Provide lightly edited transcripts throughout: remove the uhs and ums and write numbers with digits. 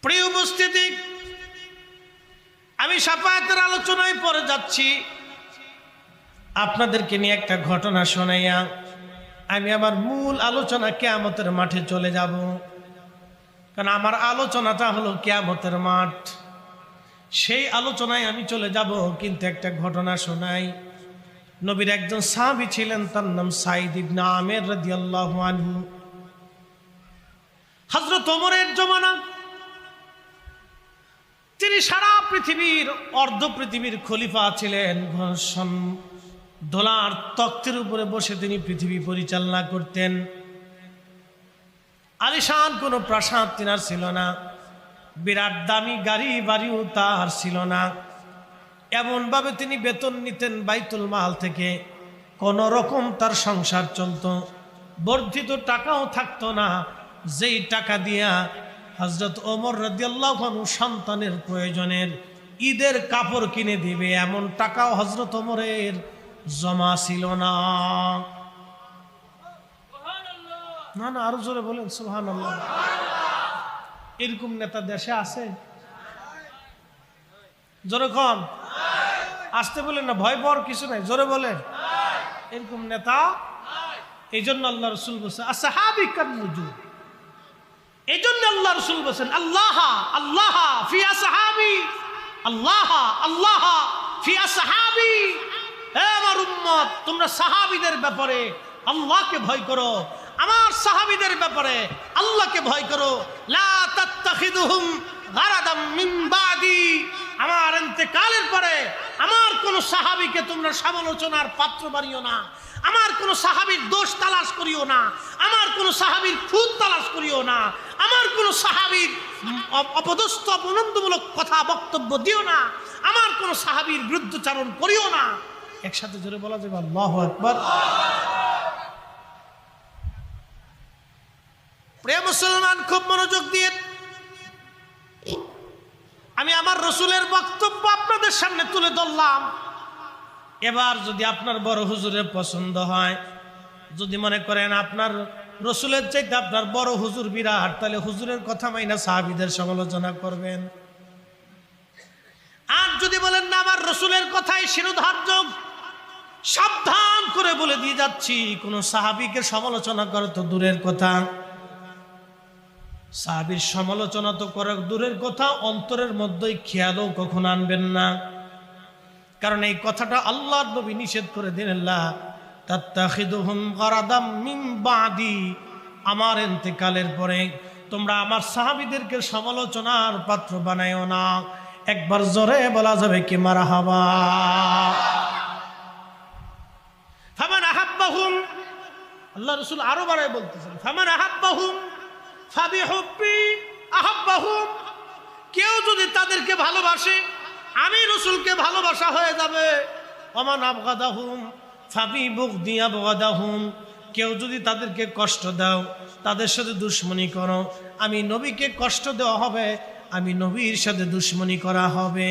প্রিয় উপস্থিতি, আমি শাফায়াতের আলোচনায় পরে যাচ্ছি। আপনাদেরকে নিয়ে একটা ঘটনা শোনাইয়া আমি আমার মূল আলোচনা কিয়ামতের মাঠে চলে যাব। কারণ আমার আলোচনাটা হলো কিয়ামতের মাঠ, সেই আলোচনায় আমি চলে যাব। কিন্তু একটা ঘটনা শোনাই। নবীর একজন সাহাবী ছিলেন, তার নাম সাঈদ ইবনে আমের রাদিয়াল্লাহু আনহু। হযরত ওমরের জমানা, তিনি সারা পৃথিবীর অর্ধ পৃথিবীর খলিফা ছিলেন। দোলার তখ্তের উপরে বসে তিনি পৃথিবী পরিচালনা করতেন। আলিশান কোনো প্রাসাদ তিনার ছিল না, বিরাট দামি গাড়ি বাড়িও তার ছিল না। এমনভাবে তিনি বেতন নিতেন বাইতুল মাল থেকে, কোন রকম তার সংসার চলত। বর্ধিত টাকাও থাকতো না, যেই টাকা দিয়া হযরত ওমর রাদিয়াল্লাহু আনহু সন্তানের প্রয়োজনের ঈদের কাপড় কিনে দিবে, এমন টাকাও হযরত ওমরের জমা ছিল না। না না, আরো জোরে বলেন সুবহানাল্লাহ। এরকম নেতা দেশে আছে? জোরে কন, আসতে বলেন না, ভয় পাওয়ার কিছু নাই, জোরে বলেন। এরকম নেতা, এই জন্য আল্লাহ রাসূল বলেছেন আসহাবী কান্নুজুম। এই জন্য আল্লাহ রাসূল বলেছেন আল্লাহ আল্লাহ ফি আসহাবী, আল্লাহ আল্লাহ ফি আসহাবী। হে আমার উম্মত, তোমরা সাহাবীদের ব্যাপারে আল্লাহকে ভয় করো, আমার সাহাবীদের ব্যাপারে আল্লাহকে ভয় করো। লা তাত্তাখিদুহুম গারাদাম মিন বাদি। আমার ইন্তেকালের পরে আমার কোন সাহাবীকে তোমরা সমালোচনার পাত্র বানিও না, আমার কোন সাহাবীর দোষ তালাশ করিও না, আমার কোন সাহাবীর খুঁত তালাশ করিও না, আমার কোন সাহাবীর অপদস্থ অপনন্দমূলক কথা বক্তব্য দিও না, আমার কোন সাহাবীর বিরুদ্ধচারণ করিও না। একসাথে জোরে বলা যাবে আল্লাহু আকবার। প্রিয় মুসলমান, খুব মনোযোগ দিয়ে আমি আমার রসুলের বক্তব্য আপনাদের সামনে তুলে ধরলাম। এবার যদি আপনার বড় হুজুরের পছন্দ হয়, যদি মনে করেন আপনার রসুলের চাইতে আপনার বড় হুজুর বিরাট, তাহলে হুজুরের কথা মাইনা সাহাবীদের সমালোচনা করবেন। আর যদি বলেন না আমার রসুলের কথাই শিরোধার্য, সাবধান করে বলে দিয়ে যাচ্ছি, কোন সাহাবীকে সমালোচনা করে তো দূরের কথা, সাহাবীর সমালোচনা তো করে দূরের কথা, অন্তরের মধ্যেই খেয়ালও কখনো আনবেন না। কারণ এই কথাটা আল্লাহর নবী নিষেধ করে দিলেন, লা তাত্তাখিদুহুম গারাদাম মিন বাদি। আমার ইন্তেকালের পরে তোমরা আমার সাহাবীদেরকে সমালোচনার পাত্র বানায়ও না। একবার জোরে বলা যাবে কি মারহাবা। ফামান আহাব্বাহুম, আল্লাহ রাসূল আরো বাড়ায় বলতেছেন, ফামান আহাব্বাহুম ফাবিহুব্বি আহাব্বাহুম। কেউ যদি তাদেরকে ভালোবাসে, আমি রাসূলকে ভালোবাসা হয়ে যাবে। ওমান আবগাদাহুম ফাবিবুগদি আবগাদাহুম। কেউ যদি তাদেরকে কষ্ট দাও, তাদের সাথে দুশমনি করো, আমি নবীকে কষ্ট দেওয়া হবে, আমি নবীর সাথে দুশমনি করা হবে।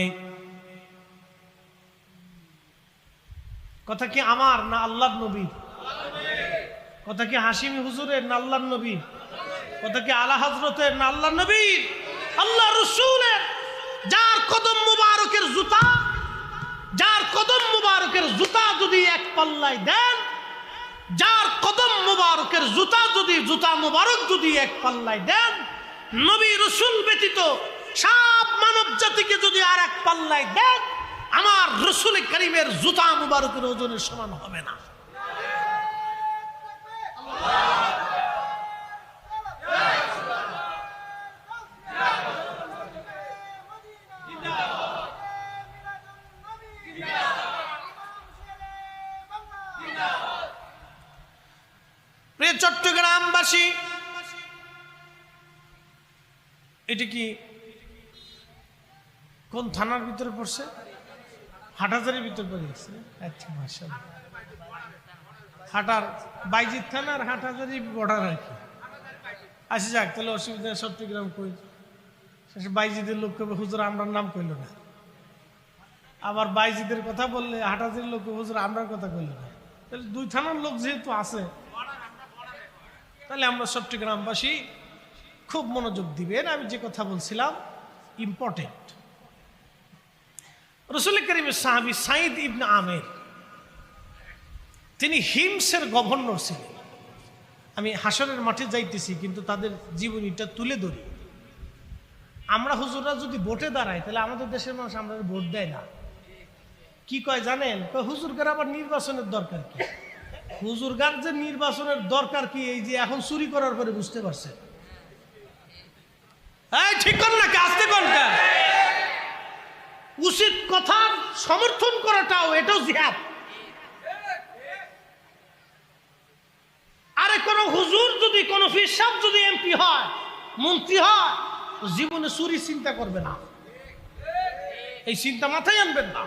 কথা কি আমার না আল্লাহর নবীর? কথা কি হাশিমি হুজুরের না আল্লাহর নবীর? কথা কি আলা হযরতের না আল্লাহর নবীর? আল্লাহ রাসূলের। যার কদম মুবারকের জুতা, যার কদম মুবারকের জুতা যদি এক পাল্লায় দেন, যার কদম মুবারকের জুতা যদি জুতা মুবারক যদি এক পাল্লায় দেন, নবী রাসূল ব্যতীত সব মানব জাতিকে যদি আর এক পাল্লায় দেন, আমার রাসূল কারীমের জুতা মুবারকের ওজনের সমান হবে না। প্রিয় চট্টগ্রামবাসী, এটা কি কোন থানার ভিতরে পড়ছে? হাটহাজারীর ভিতরে পড়ে গেছে। আচ্ছা, মাশাআল্লাহ। হাটার বাইজিৎ থানার হাটহাজারী বর্ডার আর কি। আচ্ছা যাক, তাহলে অসুবিধা। চট্টগ্রাম কই শেষে বাইজিদের লোক কবে হুজুর আমরার নাম কইল না, আবার বাইজিদের কথা বললে হাটহাজারীর লোক হুজুর আমরার কথা কইল না। তাহলে দুই থানার লোক যেহেতু আছে, তাহলে আমরা চট্টগ্রামবাসী খুব মনোযোগ দিবেন, আমি যে কথা বলছিলাম ইম্পর্টেন্ট। রাসূল কারীমের সাহাবী সাঈদ ইবনে আমের, তিনি হিমসের গভর্নর ছিলেন। আমি হাসরের মাঠে যাইতেছি কিন্তু তাদের জীবনীটা তুলে ধরি। আমরা হুজুররা যদি ভোটে দাঁড়াই তাহলে আমাদের দেশের মানুষ আমরা ভোট দেয় না। কি কয় জানেন? হুজুরগার আবার নির্বাচনের দরকার কি? হুজুরগার যে নির্বাচনের দরকার কি, এই যে এখন চুরি করার পরে বুঝতে পারছে। ঠিক কর না, আসতে কর না। উচিত কথার সমর্থন করাটাও এটাও জিহাদ। আরে কোন হুজুর যদি, কোন পীর সাহেব যদি এমপি হয়, মন্ত্রী হয়, জীবনে চুরি চিন্তা করবে না, এই চিন্তা মাথায় আনবেন না।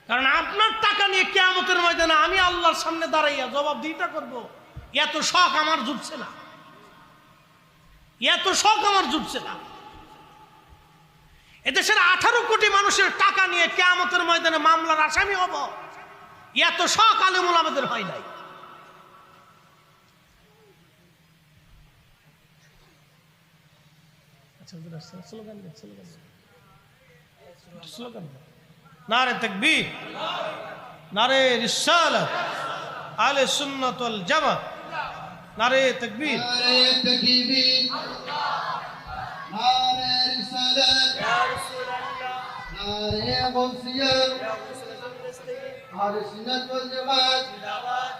কারণ আপনার টাকা নিয়ে কিয়ামতের ময়দানে আমি আল্লাহর সামনে দাঁড়াইয়া জবাবদিহিতা করব, এত শখ আমার জুটছে না, এত শখ আমার জুটছে না। এদেশের 18 কোটি মানুষের টাকা নিয়ে কিয়ামতের ময়দানে মামলার আসামি হব, এত শখ আলেম ওলামাদের হয় নাই। নারে তাকবীর, নারে রিসালাত, আহলে সুন্নাত ওয়াল জামাত, নারে তাকবীর, নারে তাকবীর, নারে রিসালাত, ইয়া রাসূলুল্লাহ, নারে গাউসিয়া, আহলে সুন্নাত ওয়াল জামাত জিন্দাবাদ,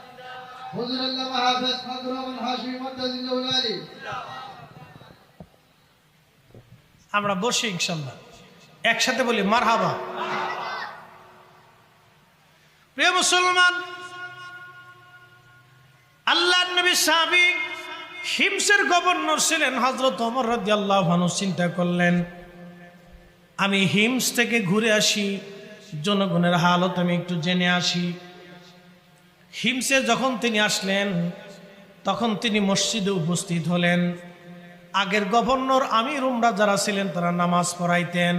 হুজুর আল্লামা হাফেজ ফজলুর রহমান হাশিমি মুতাজিল্লাহুল আলী। আমরা বসি ইনশাআল্লাহ, একসাথে বলি মারহাবা। প্রিয় মুসলমান, আল্লাহর নবী সাহাবী হিমসের গভর্নর ছিলেন হযরত ওমর রাদিয়াল্লাহু আনহু। চিন্তা করলেন, আমি হিমস থেকে ঘুরে আসি, জনগণের হালত আমি একটু জেনে আসি। হিমসে যখন তিনি আসলেন তখন তিনি মসজিদে উপস্থিত হলেন। আগের গভর্নর আমির উমরা যারা ছিলেন তারা নামাজ পড়াইতেন।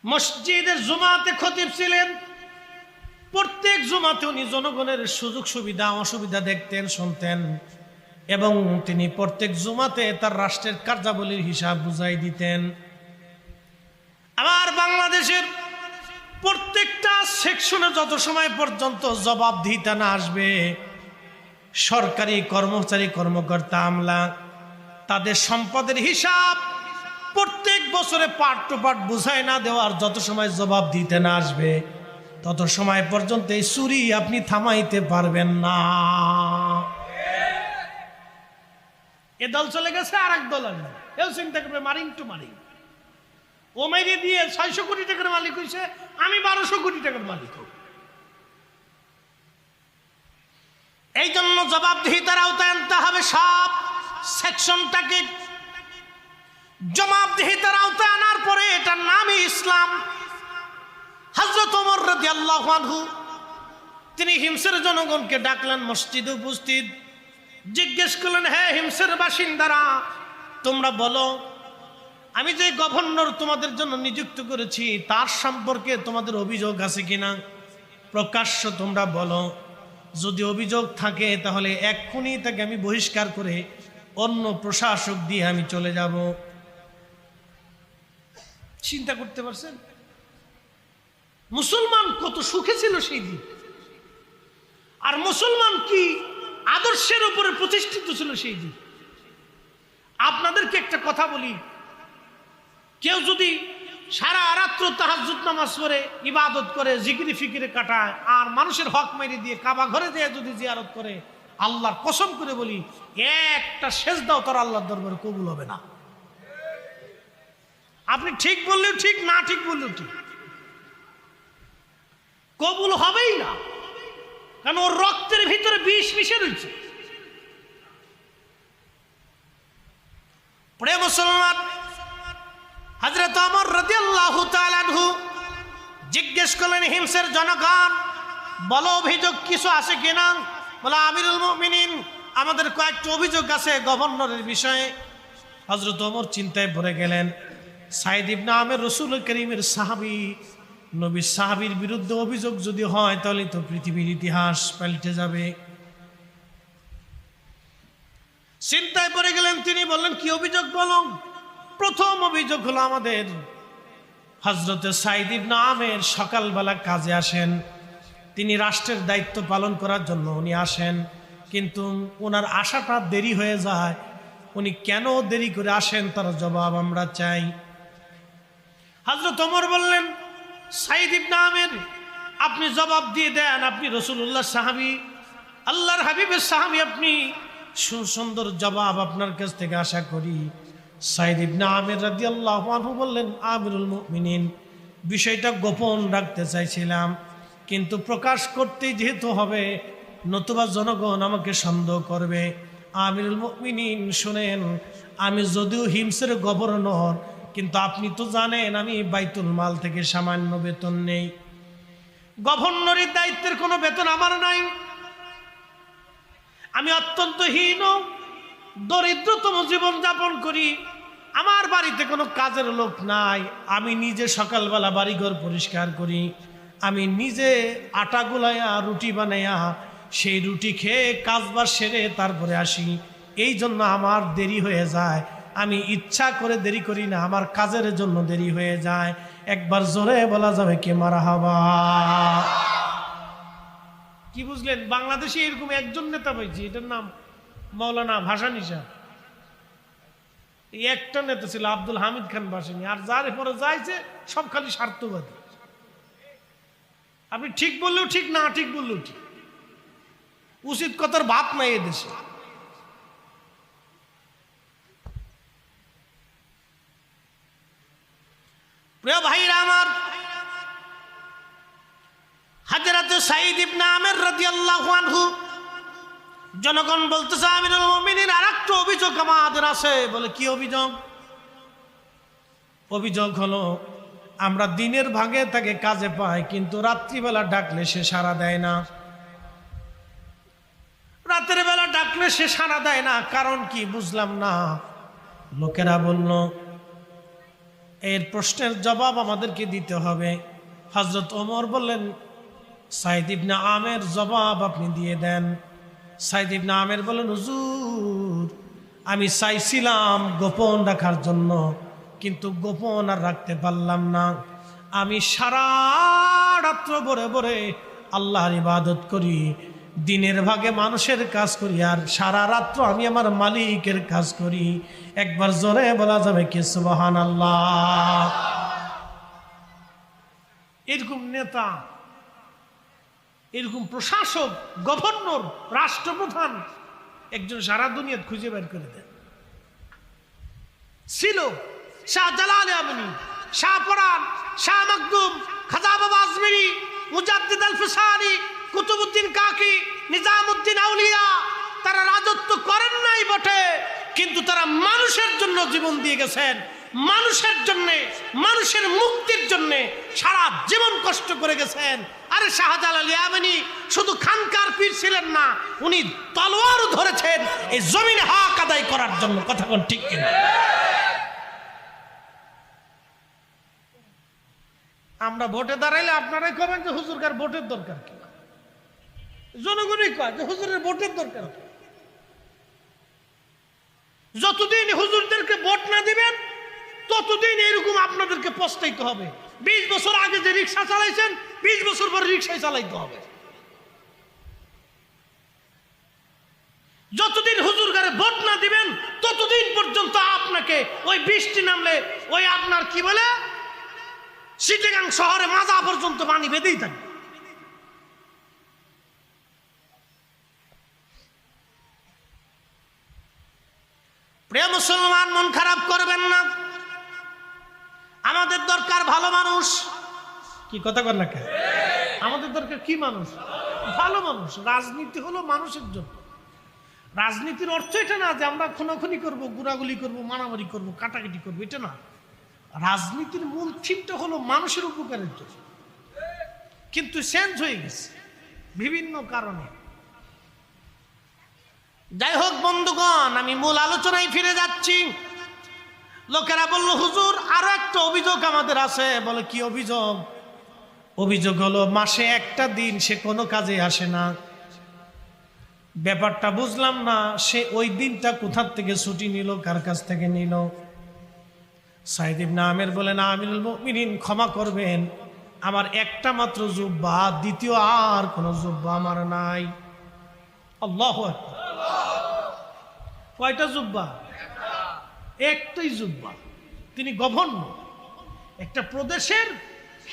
মসজিদের জুমাতে খতিব ছিলেন। প্রত্যেক জুমাতে উনি জনগণের সুযোগ সুবিধা অসুবিধা দেখতেন, শুনতেন, এবং তিনি প্রত্যেক জুমাতে তার রাষ্ট্রের কার্যাবলীর হিসাব বুঝাই দিতেন। আমার বাংলাদেশের প্রত্যেকটা সেকশনে যত সময় পর্যন্ত জবাবদিহিতা না আসবে, সরকারি কর্মচারী কর্মকর্তা আমলা তাদের সম্পদের হিসাব প্রত্যেক বছরে পার্ট টু পার্ট বুঝাই না দেওয়ার যত সময় জবাব দিতে না আসবে, তত সময় পর্যন্ত এই চুরি আপনি থামাইতে পারবেন না। এ দল চলে গেছে, আর এক দল আসবে, কেউ চিন্তা করবে মারিং টু মারিং। ও মেরে দিয়ে 600 কোটি টাকার মালিক হয়েছে, আমি 1200 কোটি টাকার মালিক হব। এই জন্য জবাবদিহিতার আওতায় আনতে হবে সব সেকশনটাকে। জবাবদিহিতার আওতায় আনার পরে এটার নামই ইসলাম। হযরত ওমর রাদিয়াল্লাহু আনহু তিনি হিমসের জনগণকে ডাকলেন, মসজিদে উপস্থিত, জিজ্ঞেস করলেন, হে হিমসের বাসিন্দারা, তোমরা বলো, আমি যে গভর্নর তোমাদের জন্য নিযুক্ত করেছি তার সম্পর্কে তোমাদের অভিযোগ আছে কিনা? প্রকাশ্য তোমরা বলো। যদি অভিযোগ থাকে তাহলে এক্ষুনি তাকে আমি বহিষ্কার করে অন্য প্রশাসক দিয়ে আমি চলে যাব। চিন্তা করতে পারছেন মুসলমান কত সুখে ছিল সেই দিন, আর মুসলমান কি আদর্শের উপরে প্রতিষ্ঠিত ছিল সেই দিন। আপনাদেরকে একটা কথা বলি, কেউ যদি সারা রাত্র তাহাজ্জুদ নামাজ পড়ে ইবাদত করে জিকিরি ফিকিরে কাটায় আর মানুষের হক মেরে দিয়ে কাবা ঘরে যেয়ে যদি জিয়ারত করে, আল্লাহর কসম করে বলি একটা সেজদাও তার আল্লাহর দরবারে কবুল হবে না। আপনি ঠিক বললেও ঠিক, না ঠিক বললেও ঠিক, কবুল হবেই না, কারণ ওর রক্তের ভিতরে বিষ মিশে রয়েছে। প্রিয় মুসলমান, হযরত ওমর রাদিয়াল্লাহু তাআলা আনহু জিজ্ঞেস করলেন, হিমসের জনগণ বলো অভিযোগ কিছু আছে কিনা? বলে, আমিরুল মুমিনিন, আমাদের কয়েকটা অভিযোগ আছে গভর্নরের বিষয়ে। হযরত ওমর চিন্তায় পড়ে গেলেন। সাঈদ ইবনে আমের রাসূল করিমের সাহাবী, নবী সাহাবীর বিরুদ্ধে অভিযোগ যদি হয় তাহলে তো পৃথিবীর ইতিহাস পাল্টে যাবে। চিন্তায় পড়ে গেলেন। তিনি বললেন, কি অভিযোগ বলো? প্রথম অভিযোগ হলো আমাদের হযরতে সাঈদ ইবনে আমের সকালবেলা কাজে আসেন, তিনি রাষ্ট্রের দায়িত্ব পালন করার জন্য উনি আসেন, কিন্তু ওনার আসাটা দেরি হয়ে যায়। উনি কেন দেরি করে আসেন তার জবাব আমরা চাই। হযরত ওমর বললেন, সাঈদ ইবনে আমের আপনি জবাব দিয়ে দেন, আপনি রাসূলুল্লাহ সাহাবী, আল্লাহর হাবিবের সাহাবী, আপনি সুন্দর জবাব আপনার কাছ থেকে আশা করি। সাঈদ ইবনে আমের রাদিয়াল্লাহু আনহু বললেন, আমিরুল মুমিনিন, বিষয়টা গোপন রাখতে চাইছিলাম, কিন্তু প্রকাশ করতেই যেহেতু হবে, নতুবা জনগণ আমাকে সন্দেহ করবে। আমিরুল মুমিনিন শুনেন, আমি যদিও হিমসের গভর্নর, কিন্তু আপনি তো জানেন আমি বাইতুল মাল থেকে সামান্য বেতন নেই। গভর্নরের দায়িত্বের কোনো বেতন আমার নাই। আমি অত্যন্ত হীন দরিদ্রতম জীবন যাপন করি। আমার বাড়িতে কোনো কাজের লোক নাই। আমি নিজে সকালবেলা বাড়িঘর পরিষ্কার করি, আমি নিজে আটা গুলাইয়া রুটি বানাইয়া সেই রুটি খেয়ে কাজবাজ সেরে তারপরে আসি। এই জন্য আমার দেরি হয়ে যায়। আমি ইচ্ছা করে দেরি করি না, আমার কাজের জন্য দেরি হয়ে যায়। একবার জোরে বলা যাবে কে মারহাবা? কি বুঝলেন? বাংলাদেশে এরকম একজন নেতা পাইছি, এটার নাম মাওলানা ভাসানী সাহেব। এই একটা নেতা ছিল আব্দুল হামিদ খান ভাসানী, আর যার পরে যাইছে সব খালি স্বার্থবাদী। আপনি ঠিক বললেও ঠিক, না ঠিক বললেও ঠিক, উচিত কথার ভাব নাই এদেশে। প্রিয় ভাইরা আমার, হযরত সাঈদ ইবনে আমের রাদিয়াল্লাহু আনহু, জনগণ বলতেছে, আমিরুল মুমিনিন, আরেকটা অভিযোগ আমাদের আছে। বলে, কি অভিযোগ? অভিযোগ হলো, আমরা দিনের ভাগে তাকে কাজে পাই, কিন্তু রাত্রিবেলা ডাকলে সে সাড়া দেয় না। রাতের বেলা ডাকলে সে সাড়া দেয় না, কারণ কি বুঝলাম না। লোকেরা বলল, এর প্রশ্নের জবাব আমাদেরকে দিতে হবে। হযরত ওমর বললেন, সাঈদ ইবনে আমের জবাব আপনি দিয়ে দেন। সাঈদ ইবনে আমের বলেন, হুজুর, আমি চাইছিলাম গোপন রাখার জন্য, কিন্তু গোপন আর রাখতে পারলাম না। আমি সারা রাত্র ভরে ভরে আল্লাহর ইবাদত করি, দিনের ভাগে মানুষের কাজ করি, আর সারা রাত্র আমি আমার মালিকের কাজ করি। একবার জোরে বলা যাবে কি সুবহানাল্লাহ? এরকম নেতা, এরকম প্রশাসক, গভর্নর, রাষ্ট্রপ্রধান একজন সারা দুনিয়া খুঁজে বের করে দেন ছিল। শাহ জালাল আমিনী, শাহ পরান, শাহ মাকদুম, খাজা বাবা আজমেরি, মুজাদ্দিদ আল ফিসানি, কুতুবউদ্দিন কাকি, নিজামউদ্দিন আউলিয়া, তারা রাজত্ব করেন নাই বটে, কিন্তু তারা মানুষের জন্য জীবন দিয়ে গেছেন। মানুষের জন্য, মানুষের মুক্তির জন্য সারা জীবন কষ্ট করে গেছেন। আরে শাহজালাল ইয়ামানি শুধু খানকার পীর ছিলেন না, উনি তলোয়ারও ধরেছেন এই জমিনে হক আদায় করার জন্য। কথা কোন ঠিক কিনা? আমরা ভোটে দাঁড়াইলে আপনারাই কবেন যে হুজুরকার ভোটের দরকার কি? জনগণই কয় যে হুজুরের ভোটের দরকার কি? যতদিন হুজুরদেরকে ভোট না দিবেন ততদিন এরকম আপনাদেরকে পস্তাইতে হবে। 20 বছর আগে যে রিক্সা চালাইছেন 20 বছর পরে রিক্সায় চালাইতে হবে। যতদিন হুজুরগারে ভোট না দিবেন ততদিন পর্যন্ত আপনাকে ওই বৃষ্টি নামলে ওই আপনার কি বলে চিটাগাং শহরে মাজা পর্যন্ত পানি বেঁধেই থাকে। প্রিয় মুসলমান, মন খারাপ করবেন না। আমাদের দরকার ভালো মানুষ। কি কথা বল না কেন? আমাদের দরকার কি মানুষ? ভালো মানুষ। রাজনীতি হলো মানুষের জন্য। রাজনীতির অর্থ এটা না যে আমরা খুনাখুনি করবো, গুড়াগুলি করবো, মারামারি করবো, কাটাকাটি করবো, এটা না। রাজনীতির মূল থিমটা হলো মানুষের উপকারের জন্য, কিন্তু চেঞ্জ হয়ে গেছে বিভিন্ন কারণে। যাই হোক বন্ধুগণ, আমি মূল আলোচনায় ফিরে যাচ্ছি। লোকেরা বলল, হুজুর আরো একটা অভিযোগ আমাদের আছে। বলে, কি অভিযোগ? অভিযোগ হলো মাসে একটা দিন সে কোনো কাজে আসে না। ব্যাপারটা বুঝলাম না, সে ওই দিনটা কোথার থেকে ছুটি নিল, কার কাছ থেকে নিল। সাইদ ইবনে আমের বলেন, আমিরুল মুমিনিন ক্ষমা করবেন, আমার একটা মাত্র জুব্বা, দ্বিতীয় আর কোনো জুব্বা আমার নাই। আল্লাহু আকবার। কয়টা জুব্বা? একটাই জুব্বা। তিনি গভর্নর, একটা প্রদেশের,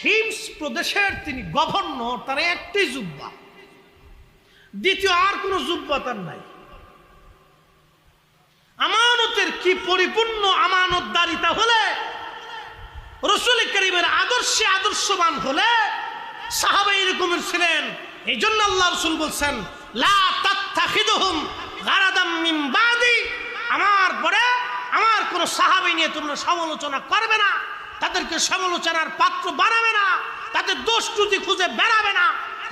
হিমস প্রদেশের তিনি গভর্নর, তার একটাই জুব্বা, দ্বিতীয় আর কোনো জুব্বা তার নাই। আমানতের কি পরিপূর্ণ আমানতদারিতা হলে, রাসূল কারীমের আদর্শে আদর্শবান হলে সাহাবা এরকমের ছিলেন। এই জন্য আল্লাহ রাসূল বলছেন, লা তাত্তাখিদুহুম গারাদাম মিন বাদি, আমার পরে আমার কোন সাহাবী নিয়ে তোমরা সমালোচনা করবে না, তাদেরকে সমালোচনার পাত্র বানাবে না, তাদের দোষ ত্রুটি খুঁজে বেড়াবে না।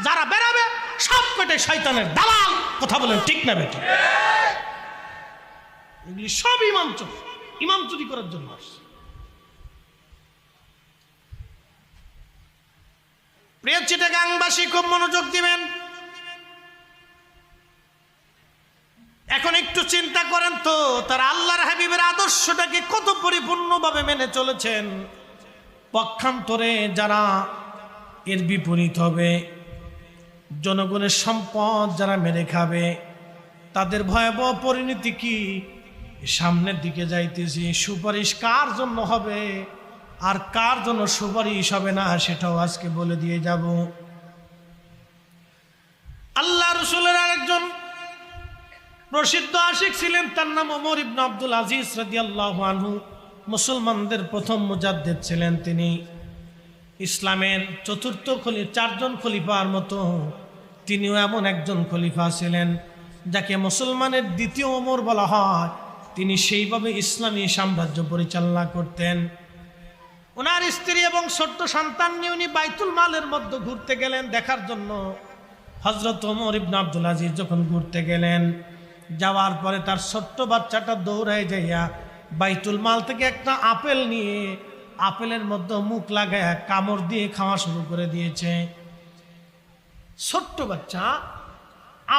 যারা বেড়াবে সব পেটে শয়তানের দালাল। কথা বলেন ঠিক না বেটি? এগুলি সব ইমাম চুরি করার জন্য আসছে। প্রিয় চিটাগাংবাসী খুব মনোযোগ দিবেন। এখন একটু চিন্তা করেন তো, তারা আল্লাহর হাবিবের আদর্শটাকে কত পরিপূর্ণভাবে মেনে চলেছেন। পক্ষান্তরে যারা এর বিপরীত হবে, জনগণের সম্পদ যারা মেরে খাবে, তাদের ভয়াবহ পরিণতি কি? সামনের দিকে যাইতেছি, সুপারিশ কার জন্য হবে আর কার জন্য সুপারিশ হবে না সেটাও আজকে বলে দিয়ে যাব। আল্লাহ রাসূলের আরেকজন প্রসিদ্ধ আশিক ছিলেন, তার নাম ওমর ইবনে আব্দুল আজিজ রাদিয়াল্লাহু আনহু। মুসলমানদের প্রথম মুজাদ্দিদ ছিলেন তিনি। ইসলামের চতুর্থ চারজন খলিফার মতো তিনিও এমন একজন খলিফা ছিলেন যাকে মুসলমানের দ্বিতীয় ওমর বলা হয়। তিনি সেইভাবে ইসলামী সাম্রাজ্য পরিচালনা করতেন। ওনার স্ত্রী এবং ছোট্ট সন্তান নিয়ে উনি বাইতুল মালের মধ্যে ঘুরতে গেলেন দেখার জন্য। হযরত ওমর ইবনে আব্দুল আজিজ যখন ঘুরতে গেলেন, যাওয়ার পরে তার ছোট্ট বাচ্চাটা দৌড়ায় যাইয়া বাইতুল মাল থেকে একটা আপেল নিয়ে আপেলের মধ্যে মুখ লাগায় কামড় দিয়ে খাওয়া শুরু করে দিয়েছে। ছোট্ট বাচ্চা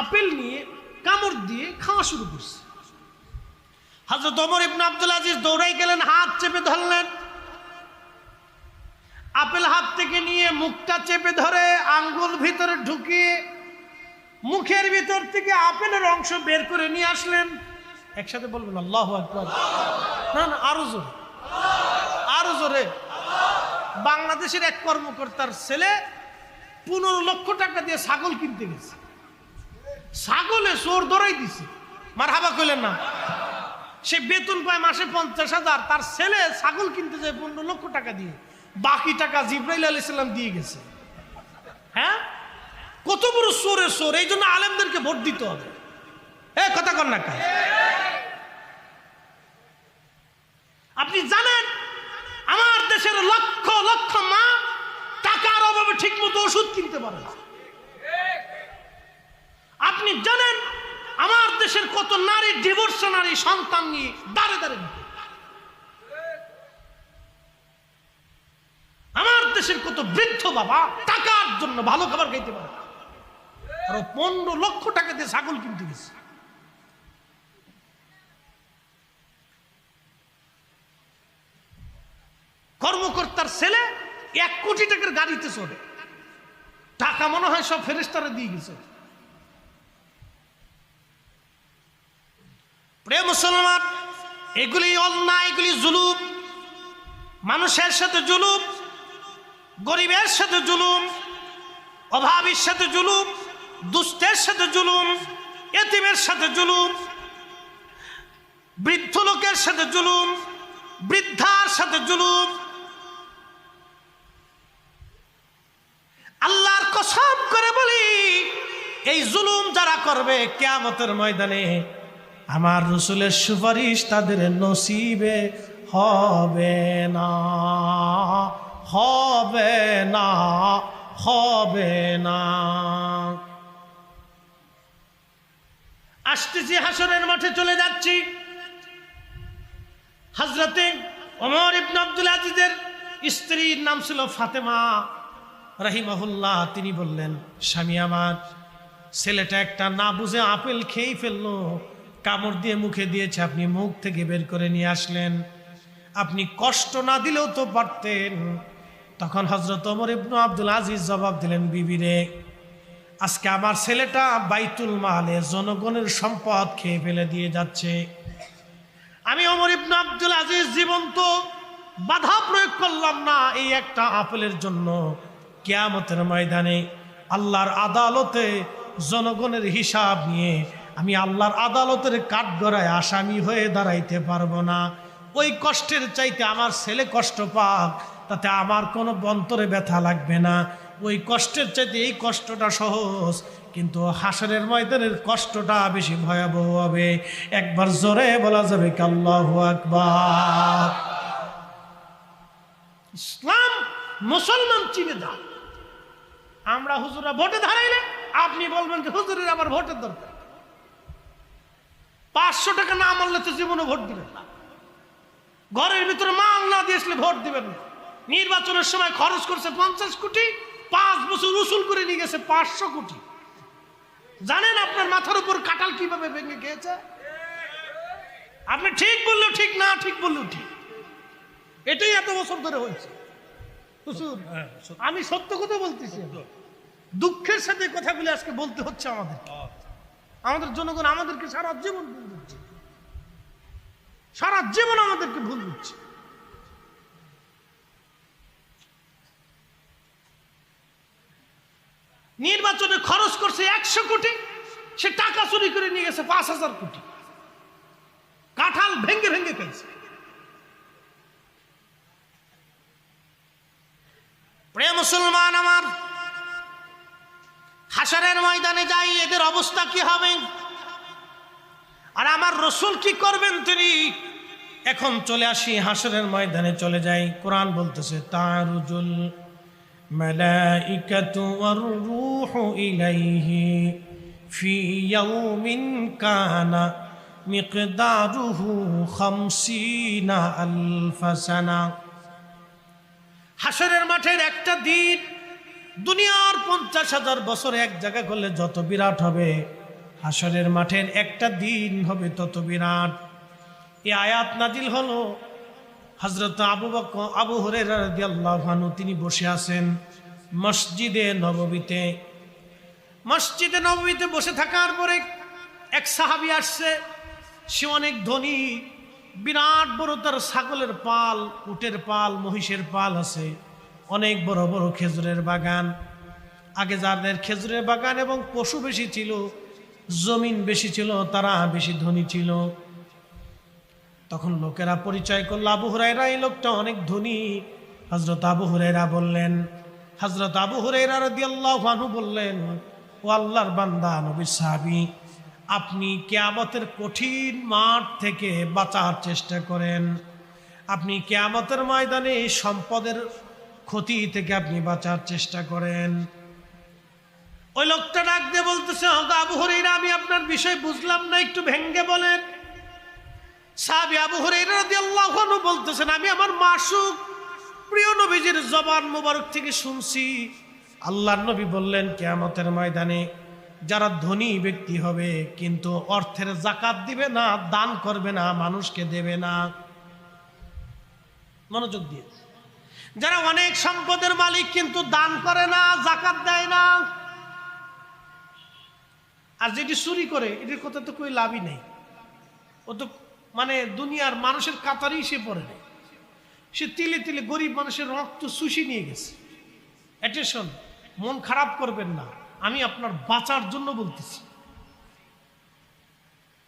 আপেল নিয়ে কামড় দিয়ে খাওয়া শুরু করছে। হযরত ওমর ইবনে আব্দুল আজিজ দৌড়াই গেলেন, হাত চেপে ধরলেন। আপেল হাত থেকে নিয়ে মুখটা চেপে ধরে আঙ্গুল ভিতরে ঢুকিয়ে মুখের ভিতর থেকে আপেলের অংশ বের করে নিয়ে আসলেন। একসাথে বলবেন আল্লাহু আকবার। না না, আরো জোরে, আরো জোরে। বাংলাদেশের এক কর্মকর্তার ছেলে 15 লক্ষ টাকা দিয়ে ছাগল কিনতে গেছে, ছাগলে চোর ধরাই দিছে। মারহাবা কইলেন না? সে বেতন পায় মাসে 50,000, তার ছেলে ছাগল কিনতে যায় 15 লক্ষ টাকা দিয়ে, বাকি টাকা জিবরাইল আলাইহিস সালাম দিয়ে গেছে। হ্যাঁ, কত বড় চোরের চোর! এই জন্য আলেমদেরকে ভোট দিতে হবে। কথা কর না কাজ। আপনি জানেন আমার দেশের লক্ষ লক্ষ মা টাকার অভাবে ঠিক মতো ওষুধ কিনতে পারে না। আপনি জানেন আমার দেশের কত নারী ডিভোর্স, নারী সন্তান নিয়ে দাঁড়ে দাঁড়ে। আমার দেশের কত বৃদ্ধ বাবা টাকার জন্য ভালো খাবার খাইতে পারে না, আর 15 লক্ষ টাকা দিয়ে ছাগল কিনতে গেছে। কর্মকর্তার ছেলে 1 কোটি টাকার গাড়িতে চড়ে, টাকা মনে হয় সব ফেরেশতারা দিয়ে গেছে। প্রিয় মুসলমান, এগুলি অন্যায়, এগুলি জুলুম। মানুষের সাথে জুলুম, গরিবের সাথে জুলুম, অভাবীর সাথে জুলুম, দুস্থের সাথে জুলুম, এতিমের সাথে জুলুম, বৃদ্ধ লোকের সাথে জুলুম, বৃদ্ধার সাথে জুলুম। আল্লাহর কসম করে বলি, এই জুলুম যারা করবে কিয়ামতের ময়দানে আমার রাসূলের সুপারিশ তাদের নসিবে হবে না, হবে না, হবে না। আসতেছি, হাসরের মাঠে চলে যাচ্ছি। হযরতে ওমর ইবনে আব্দুল আজিজের স্ত্রীর নাম ছিল ফাতেমা রাহিমাহুল্লাহ। তিনি বললেন, স্বামী আমার, ছেলেটা একটা না বুঝে আপেল খেয়েই ফেললো, কামড় দিয়ে মুখে দিয়েছে, আপনি মুখ থেকে বের করে নিয়ে আসলেন, আপনি কষ্ট না দিলেও তো পারতেন। তখন হযরত ওমর ইবনে আব্দুল আজিজ জবাব দিলেন, বিবি রে, আজকে আমার ছেলেটা বাইতুল মালে জনগণের সম্পদ খেয়ে ফেলে দিয়ে যাচ্ছে, আমি ওমর ইবনে আব্দুল আজিজ জীবন্ত বাধা প্রয়োগ করলাম না এই একটা আপেলের জন্য, কিয়ামতের ময়দানে আল্লাহর আদালতে জনগণের হিসাব নিয়ে আমি আল্লাহর আদালতের কাঠগড়ায় আসামি হয়ে দাঁড়াইতে পারবো না। ওই কষ্টের চাইতে আমার ছেলে কষ্ট পাক, তাতে আমার কোনো অন্তরে ব্যথা লাগবে না। ওই কষ্টের চাইতে এই কষ্টটা সহজ, কিন্তু হাসরের ময়দানের কষ্টটা বেশি ভয়াবহ হবে। একবার জোরে বলা যাবে কি আল্লাহু আকবার। ইসলাম মুসলমান চিনে দাও। আমরা হুজুরা ভোটে দাঁড়াইলে আপনি বলবেন যে হুজুরের আবার ভোটের দরকার, 500 টাকা না মারলে তো জীবনে ভোট দিবেন না, ঘরের ভিতরে মাল না দিয়ে আসলে ভোট দিবেন না। নির্বাচনের সময় খরচ করছে 50 কোটি, 5 বছর উসুল করে নিয়ে গেছে 500 কোটি। জানেন আপনার মাথার উপর কাঁঠাল কিভাবে ভেঙে খেয়েছে? আপনি ঠিক বললেও ঠিক, না ঠিক বললেও ঠিক, এটাই এত বছর ধরে হয়েছে। হুজুর আমি সত্য কথা বলতেছি, দুঃখের সাথে কথাগুলি আজকে বলতে হচ্ছে আমাদের। আমাদের জনগণ আমাদেরকে সারা জীবন ভুল দিচ্ছে, সারা জীবন আমাদেরকে ভুল দিচ্ছে। নির্বাচনে খরচ করছে 100 কোটি, সে টাকা চুরি করে নিয়ে গেছে 5000 কোটি, কাঁঠাল ভেঙ্গে ভেঙ্গে ফেলছে। প্রিয় মুসলমান আমার, হাসরের ময়দানে যাই এদের অবস্থা কি হবে, আর আমার রসুল কি করবেন তিনি। এখন চলে আসি হাসরের ময়দানে, চলে যাই। কোরআন বলতেছে তারুজুল মালাইকাতু ওয়ার রূহু ইলাইহি ফি ইয়াউমিন কানা মিকদারুহু 50 আলফ সানা। হাসরের মাঠের একটা দিন দুনিয়ার 50,000 বছর এক জায়গা করলে যত বিরাট হবে, হাসরের মাঠের একটা দিন হবে তত বিরাট। এই আয়াত নাজিল হলো হযরত আবু হুরায়রা রাদিয়াল্লাহু আনহু, তিনি বসে আছেন মসজিদে নববীতে। মসজিদে নববীতে বসে থাকার পরে এক সাহাবী আসছে, সে অনেক ধনী, বিরাট বড় তার ছাগলের পাল, উটের পাল, মহিষের পাল আছে, অনেক বড় বড় খেজুরের বাগান। আগে যাদের খেজুরের বাগান এবং পশু বেশি ছিল, জমিন বেশি ছিল, তারা বেশি ধনী ছিল। তখন লোকেরা পরিচয় করলো আবু হুরায়রা এই লোকটা অনেক ধনী। হযরত আবু হুরায়রা বললেন, হযরত আবু হুরায়রা রাদিয়াল্লাহু আনহু বললেন, ও আল্লাহর বান্দা নবীর সাহাবী, আপনি কিয়ামতের কঠিন মাঠ থেকে বাঁচার চেষ্টা করেন, আপনি কিয়ামতের ময়দানে সম্পদের ক্ষতি থেকে আপনি বাঁচার চেষ্টা করেন। ওই লোকটা ডাক দিয়ে বলতেছে, আবু হুরায়রা, আমি আপনার বিষয় বুঝলাম না, একটু ভেঙ্গে বলেন। সাহাবী আবু হুরায়রা রাদিয়াল্লাহু আনহু বলতেছেন, আমি আমার মাসুক প্রিয় নবীজির জবান মোবারক থেকে শুনছি, আল্লাহর নবী বললেন কিয়ামতের ময়দানে যারা ধনী ব্যক্তি হবে কিন্তু অর্থের যাকাত দিবে না, দান করবে না, মানুষকে দেবে না। মনোযোগ দিয়ে, যারা অনেক সম্পদের মালিক কিন্তু দান করে না, যাকাত দেয় না, আর যেটি চুরি করে এটির কথা তো কই লাভই নেই, ও তো মানে দুনিয়ার মানুষের কাতারেই সে পড়ে নেই, সে তিলে তিলে গরিব মানুষের রক্ত চুষি নিয়ে গেছে। অ্যাটেনশন, মন খারাপ করবেন না, আমি আপনার বাঁচার জন্য বলতেছি।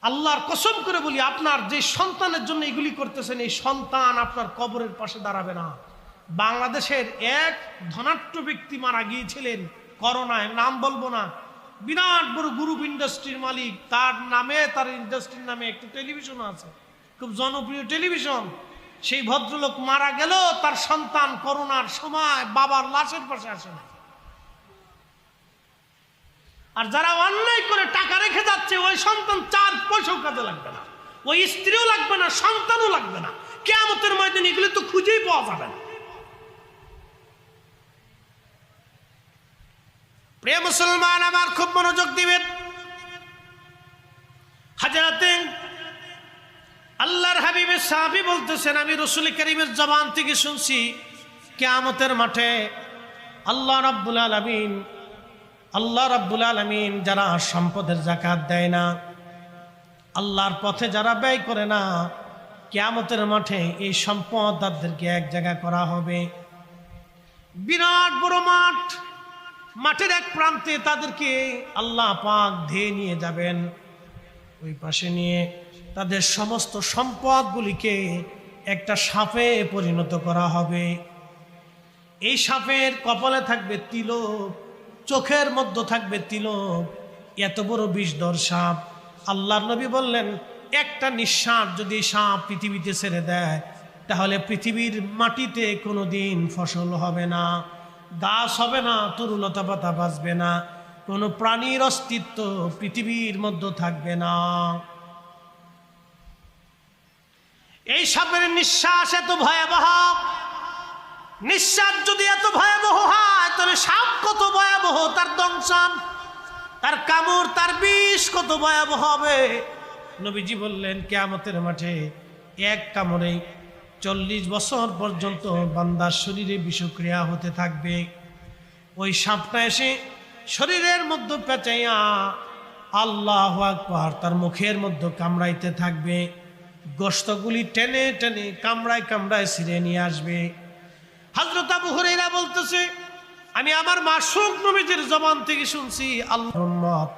আল্লাহর কসম করে বলি, আপনার যে সন্তানের জন্য এগুলি করতেছেন, এই সন্তান আপনার কবরের পাশে দাঁড়াবে না। বাংলাদেশের এক ধনাঢ্য ব্যক্তি মারা গিয়েছিলেন করোনায়, নাম বলবো না, বিরাট বড় গ্রুপ ইন্ডাস্ট্রির মালিক, তার নামে, তার ইন্ডাস্ট্রির নামে একটা টেলিভিশন আছে, খুব জনপ্রিয় টেলিভিশন। সেই ভদ্রলোক মারা গেল, তার সন্তান করোনার সময় বাবার লাশের পাশে আসে না। আর যারা অন্যায় করে টাকা রেখে যাচ্ছে, ওই সন্তান 4 পয়সাও কাজে লাগবে না, ওই স্ত্রীও লাগবে না, সন্তানও লাগবে না। কিয়ামতের ময়দানে এগুলো তো খুঁজেই পাওয়া যাবে না। প্রিয় মুসলমান আমার খুব মনোযোগ দিবেন। হাজরাতে আল্লাহর হাবিবের সাহাবী বলতেছেন, আমি রাসূল কারীমের জবান থেকে শুনছি, কিয়ামতের মাঠে আল্লাহ রাব্বুল আলামিন যারা সম্পদের যাকাত দেয় না, আল্লাহর পথে যারা ব্যয় করে না, কিয়ামতের মাঠে এই সম্পদ তাদেরকে এক জায়গায় করা হবে। বিরাট বড় মাঠ, মাঠের এক প্রান্তে তাদেরকে আল্লাহ পাক ধেয়ে নিয়ে যাবেন, ওই পাশে নিয়ে তাদের সমস্ত সম্পদগুলিকে একটা সাপে পরিণত করা হবে। এই সাপের কপালে থাকবে তিলক, চোখের মধ্যে থাকবে তিলক, এত বড় বিষধর সাপ। আল্লাহর নবী বললেন, একটা নিঃশ্বাস যদি সাপ পৃথিবীতে ছেড়ে দেয়, তাহলে পৃথিবীর মাটিতে কোনোদিন ফসল হবে না, গাছ হবে না, তরুলতা পাতা বাঁচবে না, কোনো প্রাণীর অস্তিত্ব পৃথিবীর মধ্যে থাকবে না। এই সাপের নিঃশ্বাস এত ভয়াবহ, নিঃশ্বাস যদি এত ভয়াবহ হয়, তাহলে সাপ কত ভয়াবহ, তার দংশন, তার কামড়, তার বিষ কত ভয়াবহ হবে। নবীজি বললেন, কিয়ামতের মাঠে এক কামড়েই 40 বছর পর্যন্ত বান্দার শরীরে বিষক্রিয়া হতে থাকবে। ওই সাপটা এসে শরীরের মধ্যে পেঁচাইয়া আল্লাহু আকবার তার মুখের মধ্যে কামড়াইতে থাকবে, গোশতগুলি টেনে টেনে কামড়ায় কামড়ায় ছিঁড়ে নিয়ে আসবে। হযরত আবু হুরায়রা বলতেছে, আমি আমার মাসুক নবীজির জবান থেকে শুনছি, আল্লাহর উম্মত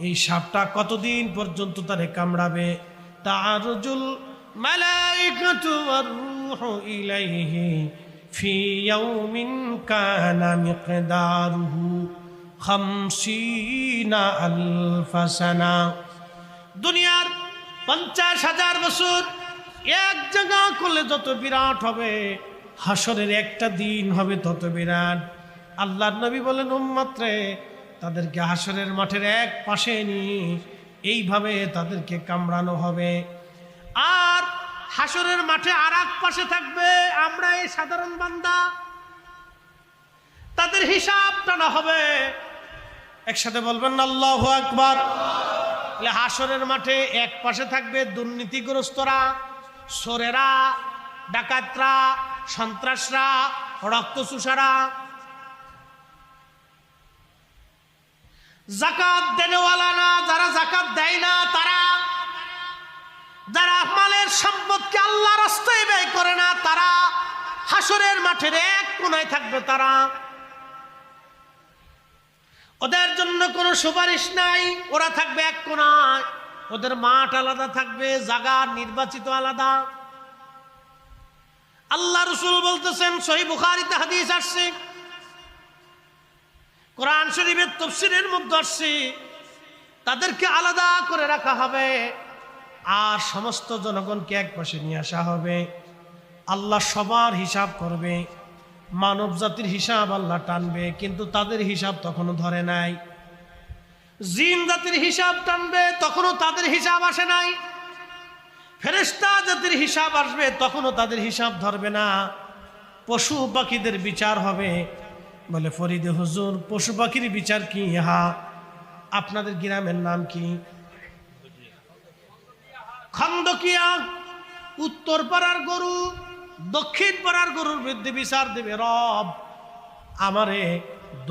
এই সাপটা কতদিন পর্যন্ত তারে কামড়াবে। তাআরুজুল মালাইকাতু ওয়ার রূহু ইলাইহি ফি ইয়াউমিন কানা মিকদারুহু 50 আলফ সানা। দুনিয়ার 50,000 বছর এক জায়গা করলে যত বিরাট হবে, হাসরের একটা দিন হবে তত বিরাট। আল্লাহর নবী বলেন, উম্মত রে, তাদেরকে হাসরের মাঠের এক পাশে নিয়ে এইভাবে তাদেরকে কামড়ানো হবে। আর হাসরের মাঠে আর এক পাশে থাকবে আমরা, এই সাধারণ বান্দা, তাদের হিসাব টানা হবে। একসাথে বলবেন আল্লাহু আকবার। হাসরের মাঠে এক পাশে থাকবে দুর্নীতিগ্রস্তরা, চোরেরা, ডাকাতরা, সন্ত্রাসরা, রক্তচুষারা, যাকাত দেনেওয়ালা না, যারা যাকাত দেয় না তারা, যারা মালের সম্পদকে আল্লাহর রাস্তায় ব্যয় করে না তারা, হাসরের মাঠের এক কোণায় থাকবে তারা। ওদের জন্য কোনো সুপারিশ নাই, ওরা থাকবে এক কোণায়, ওদের মাঠ আলাদা থাকবে, জায়গা নির্বাচিত আলাদা। আল্লাহ রাসূল বলতেছেন, সহিহ বুখারীতে হাদিস আসছে, কোরআন শরীফের তাফসীরের মধ্যে আসছে, তাদেরকে আলাদা করে রাখা হবে আর সমস্ত জনগণকে এক পাশে নিয়ে আসা হবে। আল্লাহ সবার হিসাব করবে, মানব জাতির হিসাব আল্লাহ টানবে, কিন্তু তাদের হিসাব তখনও ধরে নাই। জিন জাতির হিসাব টানবে, তখনও তাদের হিসাব আসে নাই। ফেরেশতা জাতির হিসাব আসবে, তখনও তাদের হিসাব ধরবে না। পশু পাখিদের বিচার হবে। বলে, ফরিদে হুজুর, পশু পাখির বিচার কি? হ্যাঁ। আপনাদের গ্রামের নাম কি? খন্দকিয়া। উত্তর পাড়ার গরু দক্ষিণ পাড়ার গরুর বিরুদ্ধে বিচার দেবে রব। আমারে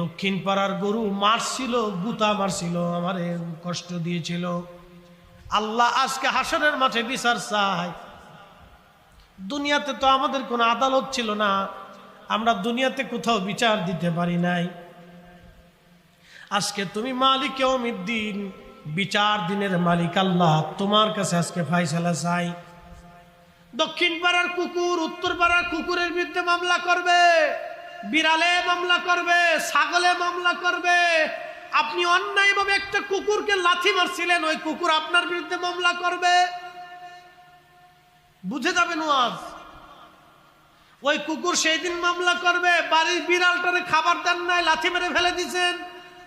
দক্ষিণ পাড়ার গরু মারছিল, গুতা মারছিল, আমারে কষ্ট দিয়েছিল। আল্লাহ আজকে হাসরের মাঠে বিচার চাই। দুনিয়াতে তো আমাদের কোনো আদালত ছিল না, আমরা দুনিয়াতে কোথাও বিচার দিতে পারি নাই। আজকে তুমি মালিক ইয়াউমিদ্দিন, বিচার দিনের মালিক আল্লাহ, তোমার কাছে আজকে ফায়সালা চাই। দক্ষিণ পাড়ার কুকুর উত্তর পাড়ার কুকুরের বিরুদ্ধে মামলা করবে, বিড়ালে মামলা করবে, ছাগলে মামলা করবে। আপনি অন্যায়ভাবে একটা কুকুরকে লাথি মারছিলেন, ওই কুকুর আপনার বিরুদ্ধে মামলা করবে। বুঝে যাবেন ওয়াজ। ওই কুকুর সেই দিন মামলা করবে, বাড়ির বিড়ালটারে খাবার দেন নাই, লাথি মেরে ফেলে দিয়েছেন,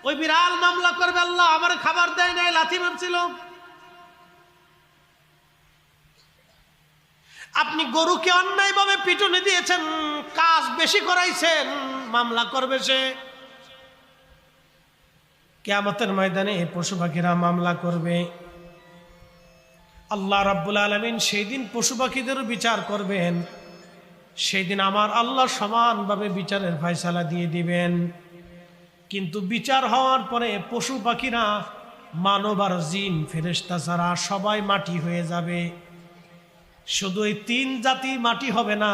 ওই বিড়াল মামলা করবে, আল্লাহ আমার খাবার দেয় নাই, লাথি মারছিল। আপনি গরুকে অন্যায়ভাবে পিটুনি দিয়েছেন, কাজ বেশি করাইছেন, মামলা করবে সে। কিয়ামতের ময়দানে পশু পাখিরা মামলা করবে। আল্লাহ রাব্বুল আলামিন সেই দিন পশু পাখিদেরও বিচার করবেন। সেই দিন আমার আল্লাহ সমানভাবে বিচারের ফয়সালা দিয়ে দিবেন। কিন্তু বিচার হওয়ার পরে পশু পাখিরা, মানব আর জিন, ফেরেশতা ছাড়া সবাই মাটি হয়ে যাবে। শুধু এই তিন জাতি মাটি হবে না,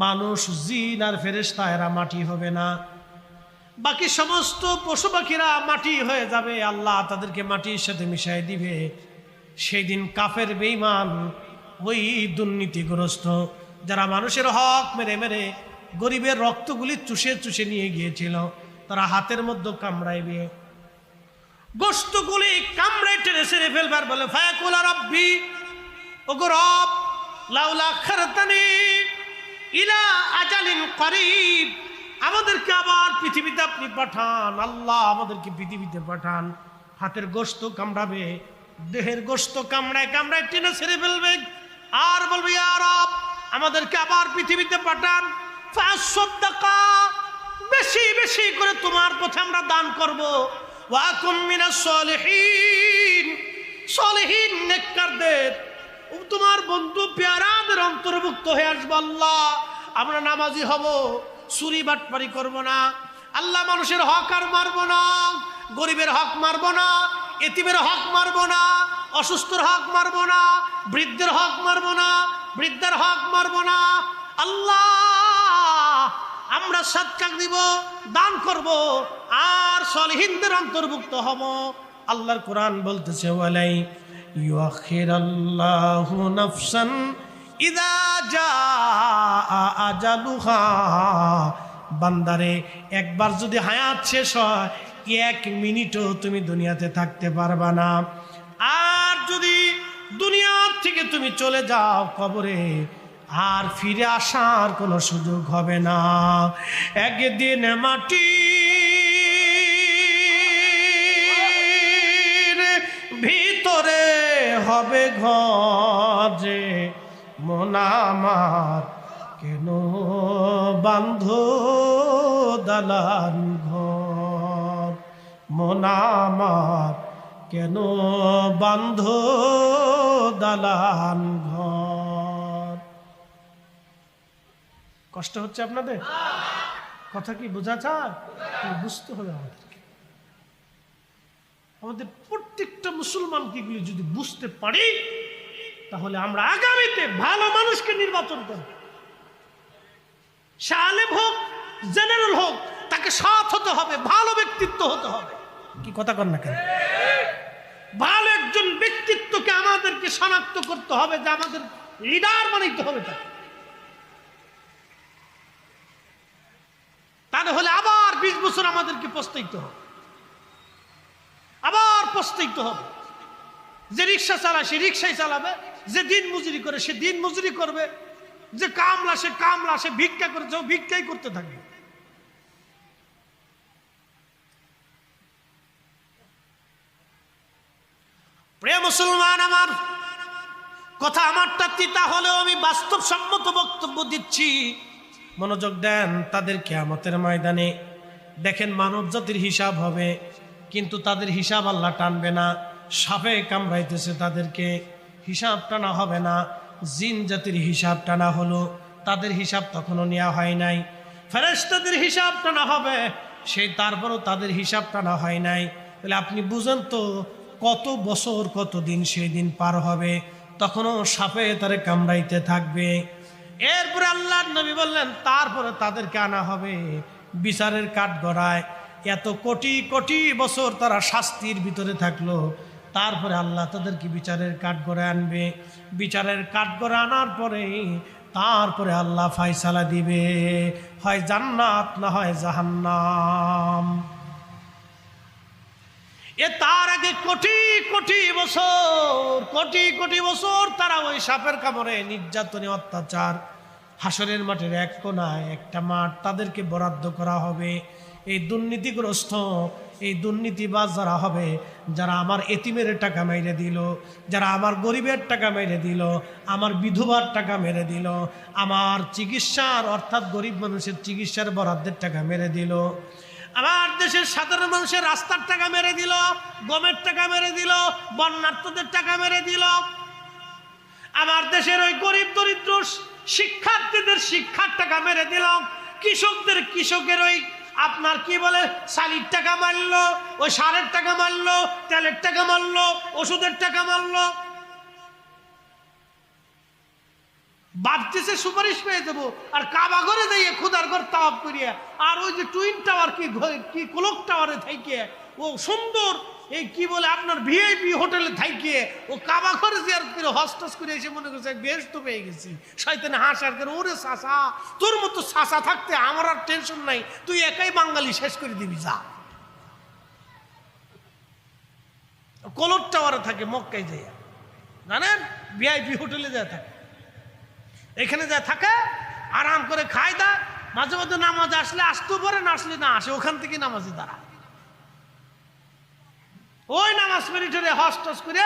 মানুষ, জিন আর ফেরেশতা এরা মাটি হবে না। বাকি সমস্ত পশু পাখিরা মাটি হয়ে যাবে। আল্লাহ তাদেরকে মাটির সাথে মিশাই দিবে। সেই দিন কাফের বেঈমান, ওই দুর্নীতিগ্রস্ত যারা মানুষের হক মেরে মেরে গরিবের রক্তগুলি চুষে চুষে নিয়ে গিয়েছিল, তারা হাতের মধ্যে কামড়াইবে, গোশতগুলি কামড়াই টেনে ছেড়ে ফেলবার বলে ফায়াকুল রাব্বি, ওগো রব, লাউলা আখারতানি ইলা আজালিন করিব, আমাদেরকে আবার পৃথিবীতে আপনি পাঠান। আল্লাহ আমাদেরকে পৃথিবীতে পাঠান। হাতের গোশত কামড়াবে, দেহের গোশত কামড়ায় কামড়ায় টেনে ছেড়ে ফেলবে, আর বলবে ইয়া রব, আমাদেরকে আবার পৃথিবীতে পাঠান। ফাসাদদাকা, বেশি বেশি করে তোমার পথে আমরা দান করব। ওয়া কুম মিনাস সলিহিন, সলিহিন নেককারদের, তোমার বন্ধু পেয়ারাদের অন্তর্ভুক্ত হয়ে আসবো। আল্লাহ আমরা নামাজি হব, চুরি বাটপারি করব না। আল্লাহ মানুষের হক আর মারব না, গরিবের হক মারব না, এতিমের হক মারব না, অসুস্থর হক মারব না, বৃদ্ধের হক মারব না, বৃদ্ধার হক মারব না। আল্লাহ আমরা সাদকা দিব, দান করব, আর সলিহিনদের অন্তর্ভুক্ত হব। আল্লাহর কোরআন বলতেছে ওয়ালাই ইউআখিরাল্লাহু নাফসান ইযা জাআ আজালুহা, বান্দারে একবার যদি হায়াত শেষ হয়, 1 মিনিটও তুমি দুনিয়াতে থাকতে পারবা না। আর যদি দুনিয়া থেকে তুমি চলে যাও কবরে, আর ফিরে আসার কোনো সুযোগ হবে না। একদিন মাটির ভিতরে হবে ঘরে, মন আমার কেন বান্ধ দালান ঘর, মন আমার কেন বান্ধ দালান ঘর। কষ্ট হচ্ছে আপনাদের? কথা কি বোঝা যায়? বুঝতে হবে আমাদেরকে। আমাদের প্রত্যেকটা মুসলমানকে এগুলি যদি বুঝতে পারি, তাহলে আমরা আগামীতে ভালো মানুষকে নির্বাচন করব। সে আলেম হোক, জেনারেল হোক, তাকে সৎ হতে হবে, ভালো ব্যক্তিত্ব হতে হবে। কি কথা কর না কেন? ভালো একজন ব্যক্তিত্বকে আমাদেরকে শনাক্ত করতে হবে, যে আমাদের লিডার বানাইতে হবে তাকে। তাহলে আবার 20 বছর আমাদেরকে পস্তাইতে হবে, আবার পস্তাইতে হবে। যে রিক্সা চালায় সে রিক্সাই চালাবে, যে দিন মজুরি করে সে দিন মজুরি করবে, যে কামলা সে কামলা, সে ভিক্ষা করেছে ও ভিক্ষাই করতে থাকবে। প্রিয় মুসলমান, আমার কথা আমারটা তিতা হলেও আমি বাস্তবসম্মত বক্তব্য দিচ্ছি, মনোযোগ দেন। তাদের কিয়ামতের ময়দানে দেখেন মানব জাতির হিসাব হবে, কিন্তু তাদের হিসাব আল্লাহ টানবে না। সাপে কামড়াইতেছে, তাদেরকে হিসাব টানা হবে না। জিন জাতির হিসাব টানা হলো, তাদের হিসাব তখনও নেওয়া হয় নাই। ফেরেশতাদের হিসাব টানা হবে, সেই তারপরও তাদের হিসাব টানা হয় নাই। তাহলে আপনি বুঝেন তো কত বছর কত দিন সেই দিন পার হবে, তখনও সাপে তারে কামড়াইতে থাকবে। এরপরে আল্লাহর নবী বললেন তারপরে তাদেরকে আনা হবে বিচারের কাঠগড়ায়। এত কোটি কোটি বছর তারা শাস্তির ভিতরে থাকলো, তারপরে আল্লাহ তাদেরকে বিচারের কাঠগড়ায় আনবে। বিচারের কাঠগড়ায় আনার পরে তারপরে আল্লাহ ফয়সালা দিবে, হয় জান্নাত না হয় জাহান্নাম। তার আগে কোটি কোটি বছর তারা ওই সাপের কামড়ে নির্যাতনে অত্যাচার। হাসরের মাঠের এক কোনায় একটা মাঠ তাদেরকে বরাদ্দ করা হবে। এই দুর্নীতিগ্রস্ত, এই দুর্নীতিবাজ যারা হবে, যারা আমার এতিমের টাকা মেরে দিল, যারা আমার গরিবের টাকা মেরে দিল, আমার বিধবার টাকা মেরে দিল, আমার চিকিৎসার অর্থাৎ গরিব মানুষের চিকিৎসার বরাদ্দের টাকা মেরে দিল, আমার দেশের সাধারণ মানুষের রাস্তার টাকা মেরে দিল, গমের টাকা মেরে দিল, বন্যার্থদের টাকা মেরে দিল। আমার দেশের ওই গরিব দরিদ্র শিক্ষার্থীদের শিক্ষার টাকা মেরে দিল। কৃষকের ওই আপনার কি বলে শালির টাকা মারলো, ওই সারের টাকা মারলো, তেলের টাকা মারলো, ওষুধের টাকা মারলো। ভাবতেছে সুপারিশ পেয়ে দেবো, আর কাবা ঘরে যাইয়ে খুদার ঘর তাওয়াব করিয়া, আর ওই যে টুইন টাওয়ার কি ক্লক টাওয়ারে থাইকে ও সুন্দর এই কি বলে আপনার ভিআইপি হোটেলে থাইকে ও কাবা ঘরে জিয়ারত করে হস্টস করে এসে মনে করছে বেহেশত পেয়ে গেছি। শয়তানে হাসার করে, ওরে চাচা তোর মতো চাচা থাকতে আমার আর টেনশন নাই, তুই একাই বাঙালি শেষ করে দিবি যা। ক্লক টাওয়ারে থাকে মক্কায় যাইয়া, জানেন ভিআইপি হোটেলে যায় থাকে, এখানে যা থাকে আরাম করে খায় দা, মাঝে মাঝে নামাজ আসলে আসতেও পারে, না আসলে না আসে, ওখান থেকে নামাজে দাঁড়ায়। ওই নামাজ মেরিটরে হস্টস করে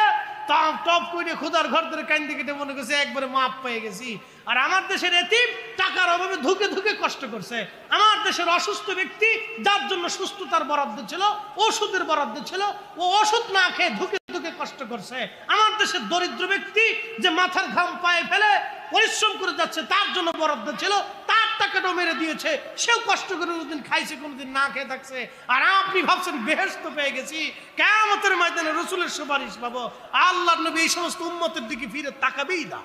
টপ করে খুদার ঘর ধরে কান্দি কেটে মনে করছে একবারে মাপ পেয়ে গেছি। আর আমার দেশের এতিম টাকার অভাবে ধুকে ধুকে কষ্ট করছে। আমার দেশের অসুস্থ ব্যক্তি যার জন্য সুস্থতার বরাদ্দ ছিল, ওষুধের বরাদ্দ ছিল, ও ওষুধ না খেয়ে ধুকে ধুকে কষ্ট করছে। আমার দেশের দরিদ্র ব্যক্তি যে মাথার ঘাম পায়ে ফেলে পরিশ্রম করে যাচ্ছে, তার জন্য বরাদ্দ ছিল, তার টাকাটাও মেরে দিয়েছে, সেও কষ্ট করে কোনোদিন খাইছে, কোনোদিন না খেয়ে থাকছে। আর আপনি ভাবছেন বেহেশত পেয়ে গেছি, কিয়ামতের ময়দানে রাসূলের সুপারিশ পাবো। আল্লাহর নবী এই সমস্ত উম্মতের দিকে ফিরে তাকাবেই না,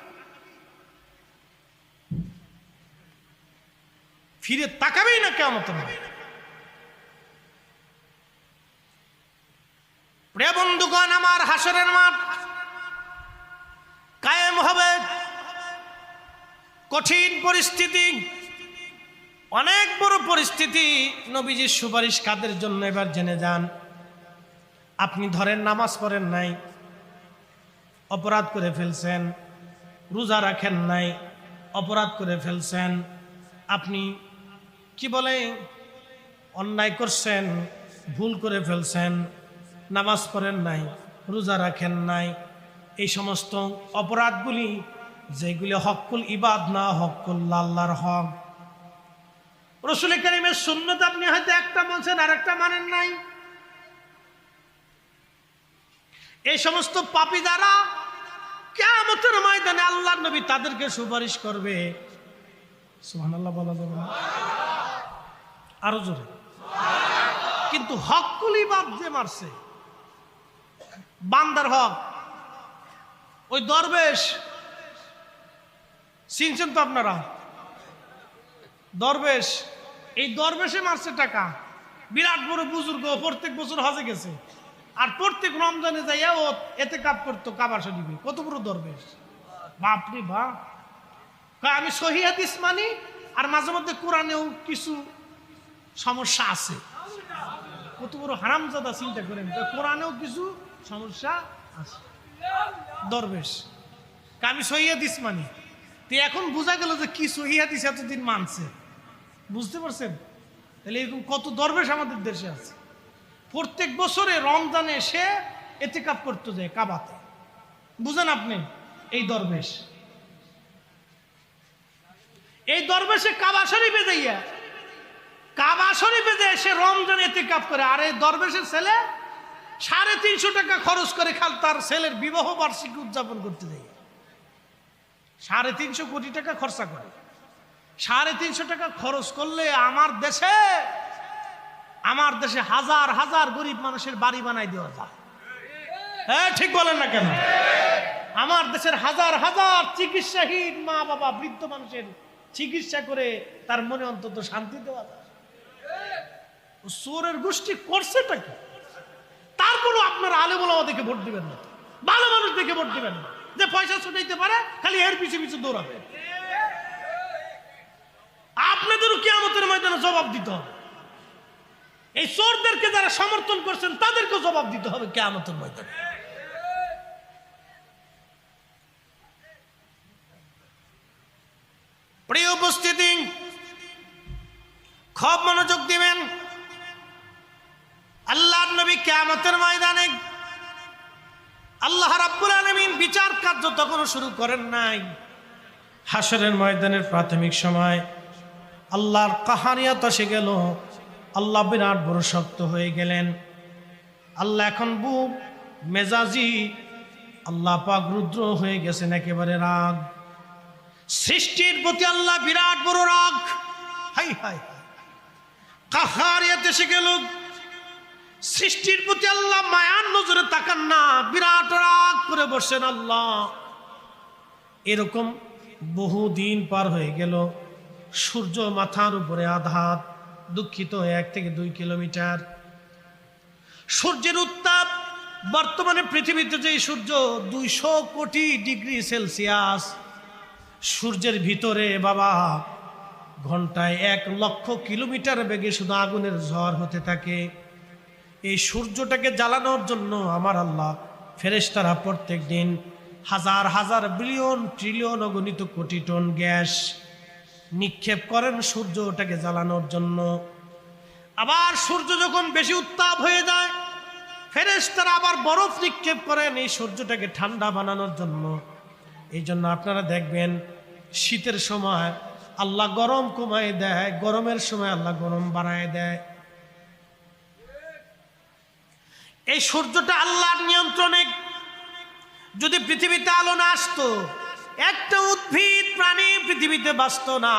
ফিরে তাকাবেই না কিয়ামতের ময়দানে। প্রিয় বন্ধুগণ, আমার হাসরের মাঠ কায়েম হবে। কঠিন পরিস্থিতি, অনেক বড় পরিস্থিতি। নবীজির সুপারিশ কাদের জন্য এবার জেনে যান। আপনি ধরেন নামাজ পড়েন নাই, অপরাধ করে ফেলছেন, রোজা রাখেন নাই, অপরাধ করে ফেলছেন, আপনি কি বলে অন্যায় করছেন, ভুল করে ফেলছেন, নামাজ পড়েন নাই, রোজা রাখেন নাই, এই সমস্ত অপরাধগুলি যেগুলি হকুল ইবাদ না, হকুল আল্লাহর হক, রাসূল কারীমের সুন্নাত আপনি হয়তো একটা বলছেন আর একটা মানেন নাই, এই সমস্ত পাপী যারা কিয়ামতের ময়দানে আল্লাহর নবী তাদেরকে সুপারিশ করবে। সুবহানাল্লাহ বলা যাবে না? আরো জোরে। কিন্তু হকুল ইবাদ যে মারছে, বান্দার হক, ওই দরবেশ চিনছেন তো আপনারা, দরবেশ, এই দরবেশে মারছে টাকা। বিরাট বড় বুজুর্গ, প্রত্যেক বছর হজে গেছে, আর প্রত্যেক রমজানে যাইয়া ও এতে কাপ করতো কাবা শরীফে। কত বড় দরবেশ, বাপরে বাপ। আমি সহিহ হাদিস মানি, আর মাঝে মধ্যে কোরআনেও কিছু সমস্যা আছে। কত বড় হারামজাদা চিন্তা করেন, কোরআনেও কিছু সমস্যা আছে। দরবেশ আমি সহিহ হাদিস মানি, তো এখন বোঝা গেল যে কি সহিহ হাদিস এতদিন মানছে, বুঝতে পারছেন? তাহলে এরকম কত দরবেশ আমাদের দেশে আছে। প্রত্যেক বছরে রমজানে এসে ইতিকাফ করতে যায় কাবাতে, বুঝেন আপনি? এই দরবেশ, এই দরবেশে কাবা শরীফে যাইয়া, কাবা শরীফে যে এসে রমজানে ইতিকাফ করে। আর এই দরবেশের ছেলে 350 টাকা খরচ করে খাল তার ছেলের বিবাহ বার্ষিকী উদযাপন করতে যায়। 350 কোটি টাকা খরচা করে। 350 টাকা খরচ করলে আমার দেশে হাজার হাজার গরিব মানুষের বাড়ি বানাই দেওয়া যায়। হ্যাঁ, ঠিক বলেন না কেন? আমার দেশের হাজার হাজার চিকিৎসাহীন মা বাবা, বৃদ্ধ মানুষের চিকিৎসা করে তার মনে অন্তত শান্তি দেওয়া যায়। চোরের গোষ্ঠী করছেটা কি? তারপরও আপনার আলেম ওলামা দেখে ভোট দিবেন না, ভালো মানুষ দেখে ভোট দিবেন না, যে পয়সা ছুটাইতে পারে খালি এর পিছু পিছু দৌড়াবে। আপনাদেরও কিয়ামতের ময়দানে জবাব দিতে হবে। এই চোরদেরকে যারা সমর্থন করছেন তাদেরকেও জবাব দিতে হবে কিয়ামতের ময়দানে। প্রিয় উপস্থিতি, খুব মনোযোগ দিবেন। আল্লাহর নবী কিয়ামতের ময়দানে, আল্লাহ রাব্বুল আলামিন বিচার কার্য তখনও শুরু করেন নাই। হাসরের ময়দানের প্রাথমিক সময় আল্লাহর কাহানিয়াত এসে গেল। আল্লাহ বিরাট বড় শক্ত হয়ে গেলেন। আল্লাহ এখন বুক মেজাজি, আল্লাহ পাক রুদ্র হয়ে গেছেন, একেবারে রাগ। সৃষ্টির প্রতি আল্লাহ বিরাট বড় রাগ। হাই হাই কাহারিয়াত এসে গেল। সৃষ্টির প্রতি আল্লাহ মায়ার নজরে তাকান না, বিরাট রাগ করে বসেন আল্লাহ। এরকম বহুদিন পার হয়ে গেল। সূর্য মাথার উপরে আঘাত, দুঃখিত 1 থেকে 2 কিলোমিটার। সূর্যের উত্তাপ বর্তমানে পৃথিবীতে যে সূর্য 200 কোটি ডিগ্রি সেলসিয়াস, সূর্যের ভিতরে বাবা ঘন্টায় 1 লক্ষ কিলোমিটার বেগে শুধু আগুনের ঝড় হতে থাকে। এই সূর্যটাকে জ্বালানোর জন্য আমার আল্লাহ ফেরেশতারা প্রত্যেক দিন হাজার হাজার বিলিয়ন ট্রিলিয়ন অগণিত কোটি টন গ্যাস নিক্ষেপ করেন সূর্যটাকে জ্বালানোর জন্য। আবার সূর্য যখন বেশি উত্তাপ হয়ে যায়, ফেরেশতারা আবার বরফ নিক্ষেপ করেন এই সূর্যটাকে ঠান্ডা বানানোর জন্য। এই জন্য আপনারা দেখবেন শীতের সময় আল্লাহ গরম কমায় দেয়, গরমের সময় আল্লাহ গরম বাড়ায় দেয়। এই সূর্যটা আল্লাহর নিয়ন্ত্রণে। যদি পৃথিবীতে আলো না আসতো, একটা উদ্ভিদ প্রাণী পৃথিবীতে বাঁচত না,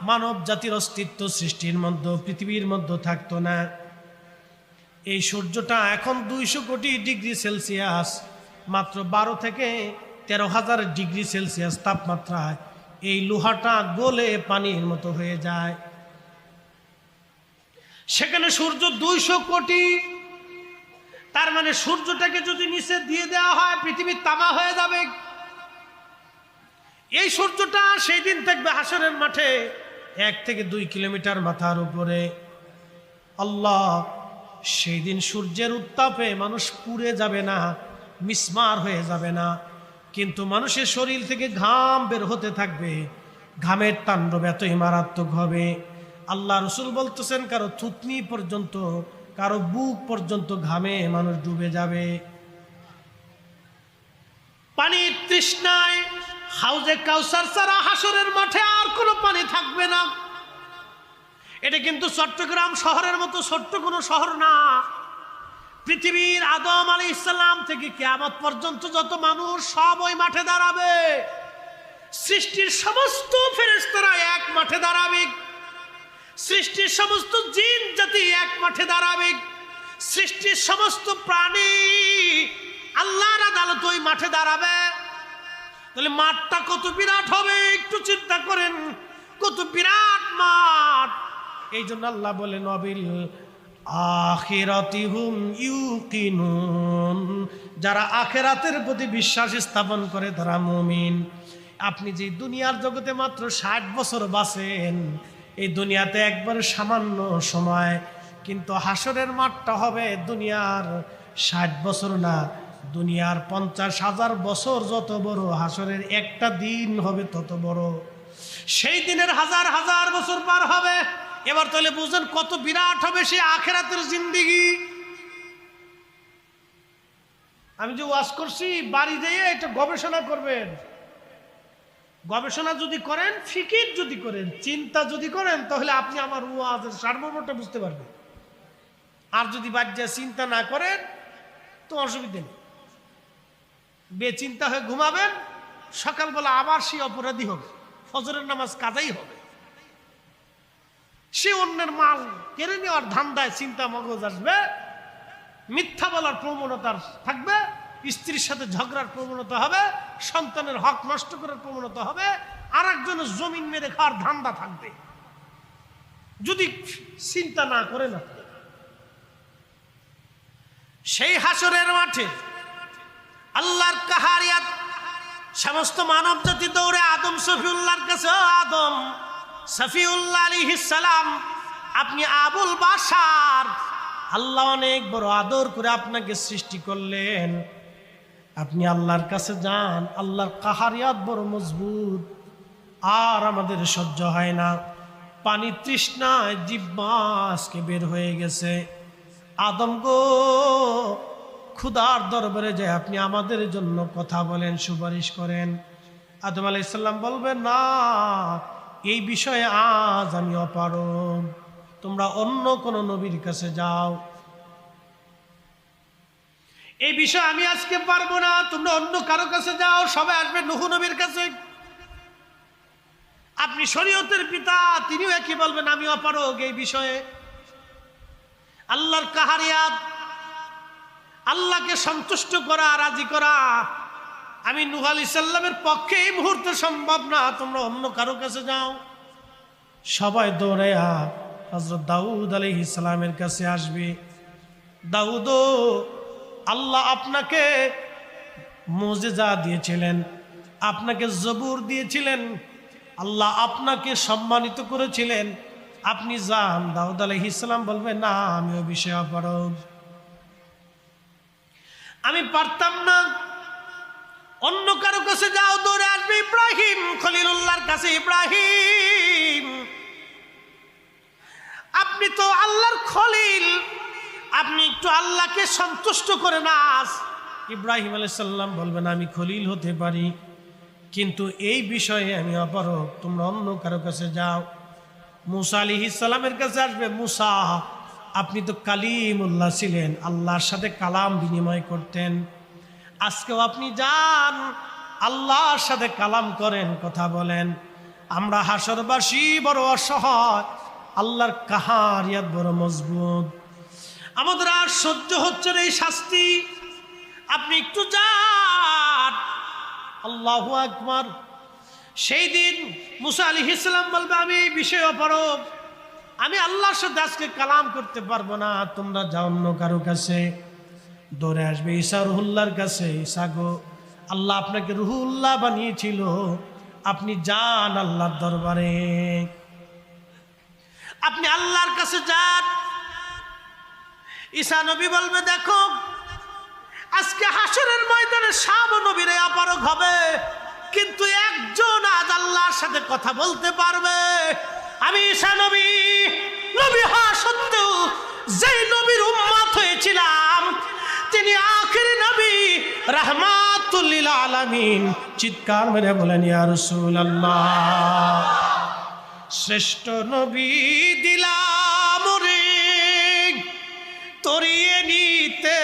মানব জাতির অস্তিত্ব সৃষ্টির মধ্যে পৃথিবীর মধ্যে থাকতো না। এই সূর্যটা এখন 200 কোটি ডিগ্রি সেলসিয়াস, মাত্র 12 থেকে 13,000 ডিগ্রি সেলসিয়াস তাপমাত্রায় এই লোহাটা গলে পানির মতো হয়ে যায়। সেখানে সূর্য 200 কোটি, তার মানে সূর্যটাকে যদি নিচে দিয়ে দেওয়া হয় পৃথিবী তামা হয়ে যাবে। এই সূর্যটা সেই দিন থাকবে হাসরের মাঠে 1 থেকে 2 কিলোমিটার মাথার উপরে। আল্লাহ সেই দিন সূর্যের উত্তাপে মানুষ পুড়ে যাবে না, মিসমার হয়ে যাবে না, কিন্তু মানুষের শরীর থেকে ঘাম বের হতে থাকবে। ঘামের তাণ্ডব এতই মারাত্মক হবে, আল্লাহ রসুল বলতেছেন কারো থুতনি পর্যন্ত, কারো বুক পর্যন্ত ঘামে মানুষ ডুবে যাবে। পানির তৃষ্ণায় হাউজে কাউসার ছাড়া হাসরের মাঠে আর কোনো পানি থাকবে না। এটা কিন্তু চট্টগ্রাম শহরের মতো ছোট্ট কোনো শহর না। পৃথিবীর আদম আলাইহিস সালাম থেকে কিয়ামত পর্যন্ত যত মানুষ সব ওই মাঠে দাঁড়াবে। সৃষ্টির সমস্ত ফেরেশতারা এক মাঠে দাঁড়াবে, সৃষ্টির সমস্ত জিন জাতি এক মাঠে দাঁড়াবে, সৃষ্টির সমস্ত প্রাণী আল্লাহর আদালত ওই মাঠে দাঁড়াবে। তাহলে মাঠটা কত বিরাট হবে একটু চিন্তা করেন, কত বিরাট মাঠ। এই জন্য আল্লাহ বলেন অবিল আখিরাতিহুম ইউকিনুন, যারা আখিরাতের প্রতি বিশ্বাস স্থাপন করে তারা মুমিন। আপনি যে দুনিয়ার জগতে মাত্র 60 বছর বাঁচেন, এই দুনিয়াতে একবারে সামান্য সময়, কিন্তু হাসরের মাঠটা হবে দুনিয়ার 60 বছর না, দুনিয়ার 50,000 বছর যত বড়, হাসরের একটা দিন হবে তত বড়। সেই দিনের হাজার হাজার বছর পার হবে। এবার তাহলে বুঝলেন কত বিরাট হবে সেই আখিরাতের জিন্দেগি। আমি যে ওয়াজ করছি, বাড়ি যেয়ে এটা গবেষণা করবেন। গবেষণা যদি করেন, ফিকির যদি করেন, চিন্তা যদি করেন, তাহলে আপনি আমার ওয়াজের সার্বমটা বুঝতে পারবেন। আর যদি বাড়িতে চিন্তা না করেন তো অসুবিধা নেই, বেচিন্তা হয়ে ঘুমাবেন, সকালবেলা আবার সে অপরাধী হবে, ফজরের নামাজ কাজাই হবে, সে অন্যের মাল কেড়ে নেওয়ার ধান্দায় চিন্তা মগজ আসবে, মিথ্যা বলার প্রবণতা থাকবে, স্ত্রীর সাথে ঝগড়ার প্রবণতা হবে, সন্তানের হক নষ্ট করার প্রবণতা হবে, আর একজনের জমিন মেরে খাওয়ার ধান্দা থাকবে যদি চিন্তা না করে না। সেই হাসরের মাঠে আল্লাহর কাহারিয়াত, সমস্ত মানব জাতি দৌড়ে আদম শফিউল্লাহর কাছে। আদম শফিউল্লাহ আলাইহিস সালাম, আপনি আবুল বাশার, আল্লাহ অনেক বড় আদর করে আপনাকে সৃষ্টি করলেন, আপনি আল্লাহর কাছে যান। আল্লাহর কাহারিয়াত বড় মজবুত, আর আমাদের সহ্য হয় না। পানি তৃষ্ণায় জিহ্বা আজকে বের হয়ে গেছে। আদম গো, ক্ষুধার দরবারে যায় আপনি আমাদের জন্য কথা বলেন, সুপারিশ করেন। আদম আলাইহিস সালাম বলবেন না, এই বিষয়ে আজ আমি অপারগ। তোমরা অন্য কোন নবীর কাছে যাও। এই বিষয় আমি আজকে পারবো না, তোমরা অন্য কারো কাছে যাও। সবাই আসবে নূহ নবীর কাছে। আপনি শরীয়তের পিতা, তিনিও একই বলবেন আমি অপারগ এই বিষয়ে। আল্লাহর কাহারিয়াত, আল্লাহকে সন্তুষ্ট করা, রাজি করা আমি নূহ আলাইহিস সালামের পক্ষে এই মুহূর্তে সম্ভব না, তোমরা অন্য কারো কাছে যাও। সবাই দৌড়াইয়া হযরত দাউদ আলাইহিস সালামের কাছে আসবে। দাউদ, আল্লাহ আপনাকে মুজিজা দিয়েছিলেন, আপনাকে জবুর দিয়েছিলেন, আল্লাহ আপনাকে সম্মানিত করেছিলেন, আপনি যান। দাউদ আলাইহিস সালাম বলবেন না, আমি ওই বিষয়ে অপারগ, আমি পারতাম না, অন্য কারো কাছে যাও। দৌড়ে আসবে ইব্রাহিম খলিলুল্লাহর কাছে। ইব্রাহিম, আপনি তো আল্লাহর খলিল, আপনি একটু আল্লাহকে সন্তুষ্ট করে নাস। ইব্রাহিম আলাইহিস সালাম বলবেন আমি খলিল হতে পারি, কিন্তু এই বিষয়ে আমি অপারগ, তোমরা অন্য কারো কাছে যাও। মূসা আলাইহিস সালামের কাছে আসবে। মূসা, আপনি তো কালিমুল্লাহ ছিলেন, আল্লাহর সাথে কালাম বিনিময় করতেন, আজকেও আপনি যান, আল্লাহর সাথে কালাম করেন, কথা বলেন। আমরা হাসরবাসী বড় অসহায়, আল্লাহর কাহারিয়াত বড় মজবুত, আমাদের আর সহ্য হচ্ছে না এই শাস্তি, আপনি একটু যান। আল্লাহু আকবার। সেই দিন মূসা আলাইহিস সালাম বলবে আমি এই বিষয়ে অপারগ, আমি আল্লাহর সাথে আজকে কালাম করতে পারবো না, তোমরা যাও অন্য কারো কাছে। দৌড়ে আসবে ঈসা রুহুল্লাহর কাছে। ঈসা গো, আল্লাহ আপনাকে রুহুল্লাহ বানিয়েছিল, আপনি যান আল্লাহর দরবারে, আপনি আল্লাহর কাছে যান। ঈসা নবী বলবে দেখো, আজকে হাসরের ময়দানে সব নবীরা অপারগ হবে, কিন্তু একজন আজ আল্লাহর সাথে কথা বলতে পারবে। আমি ঈসা নবী, নবী হওয়া সত্ত্বেও যেই নবীর উম্মত হয়েছিলাম, তিনি আখিরি নবী, রাহমাতুল লিল আলামিন। চিৎকার মেরে বলেন ইয়া রাসূলুল্লাহ। শ্রেষ্ঠ নবী দিলাম রে তরিয়ে নিতে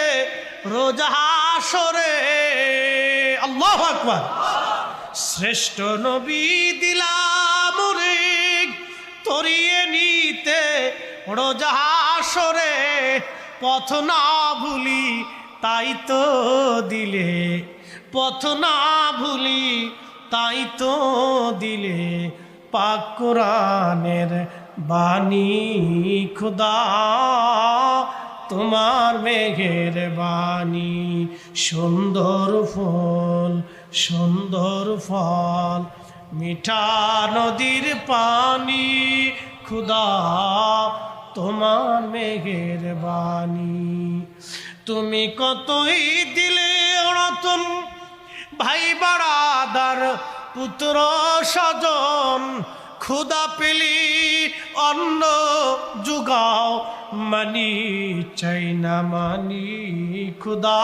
রোজ হাসরে। আল্লাহু আকবার। শ্রেষ্ঠ নবী দিলাম রে তরিয়ে নিতে রোজ হাসরে, পথ না ভুলি তাই তো দিলে, পথ না ভুলি তাই তো দিলে, পাক কোরআনের বাণী খুদা তোমার মেঘের বাণী। সুন্দর ফুল সুন্দর ফল, মিঠা নদীর পানি, খুদা তোমার মেঘের বাণী। তুমি কতই দিলে রতন, ভাই বারাদার পুত্র স্বজন, খুদা পেলি অন্ন জুগাও, মানি চাই না মানি, খুদা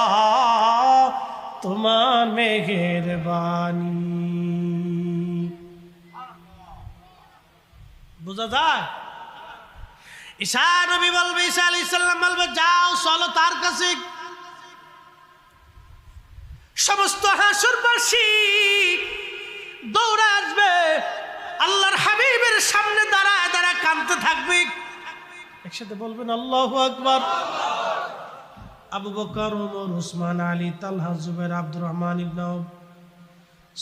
তোমার মেঘের বাণী। বোঝা যায়? ঈসা নবী বলবে, ঈসা আলাইহিস সালাম বলবে যাও চলো তার কাছে। সমস্ত হাসরবাসী দৌড়ে আসবে, আল্লাহর হাবিবের সামনে দাঁড়ায় দাঁড়ায় কাঁদতে থাকবে। একসাথে বলবেন আল্লাহু আকবার। আবু বকর, ওমর, উসমান, আলী, তালহা, জুবাইর, আব্দুর রহমান ইবনে আউফ,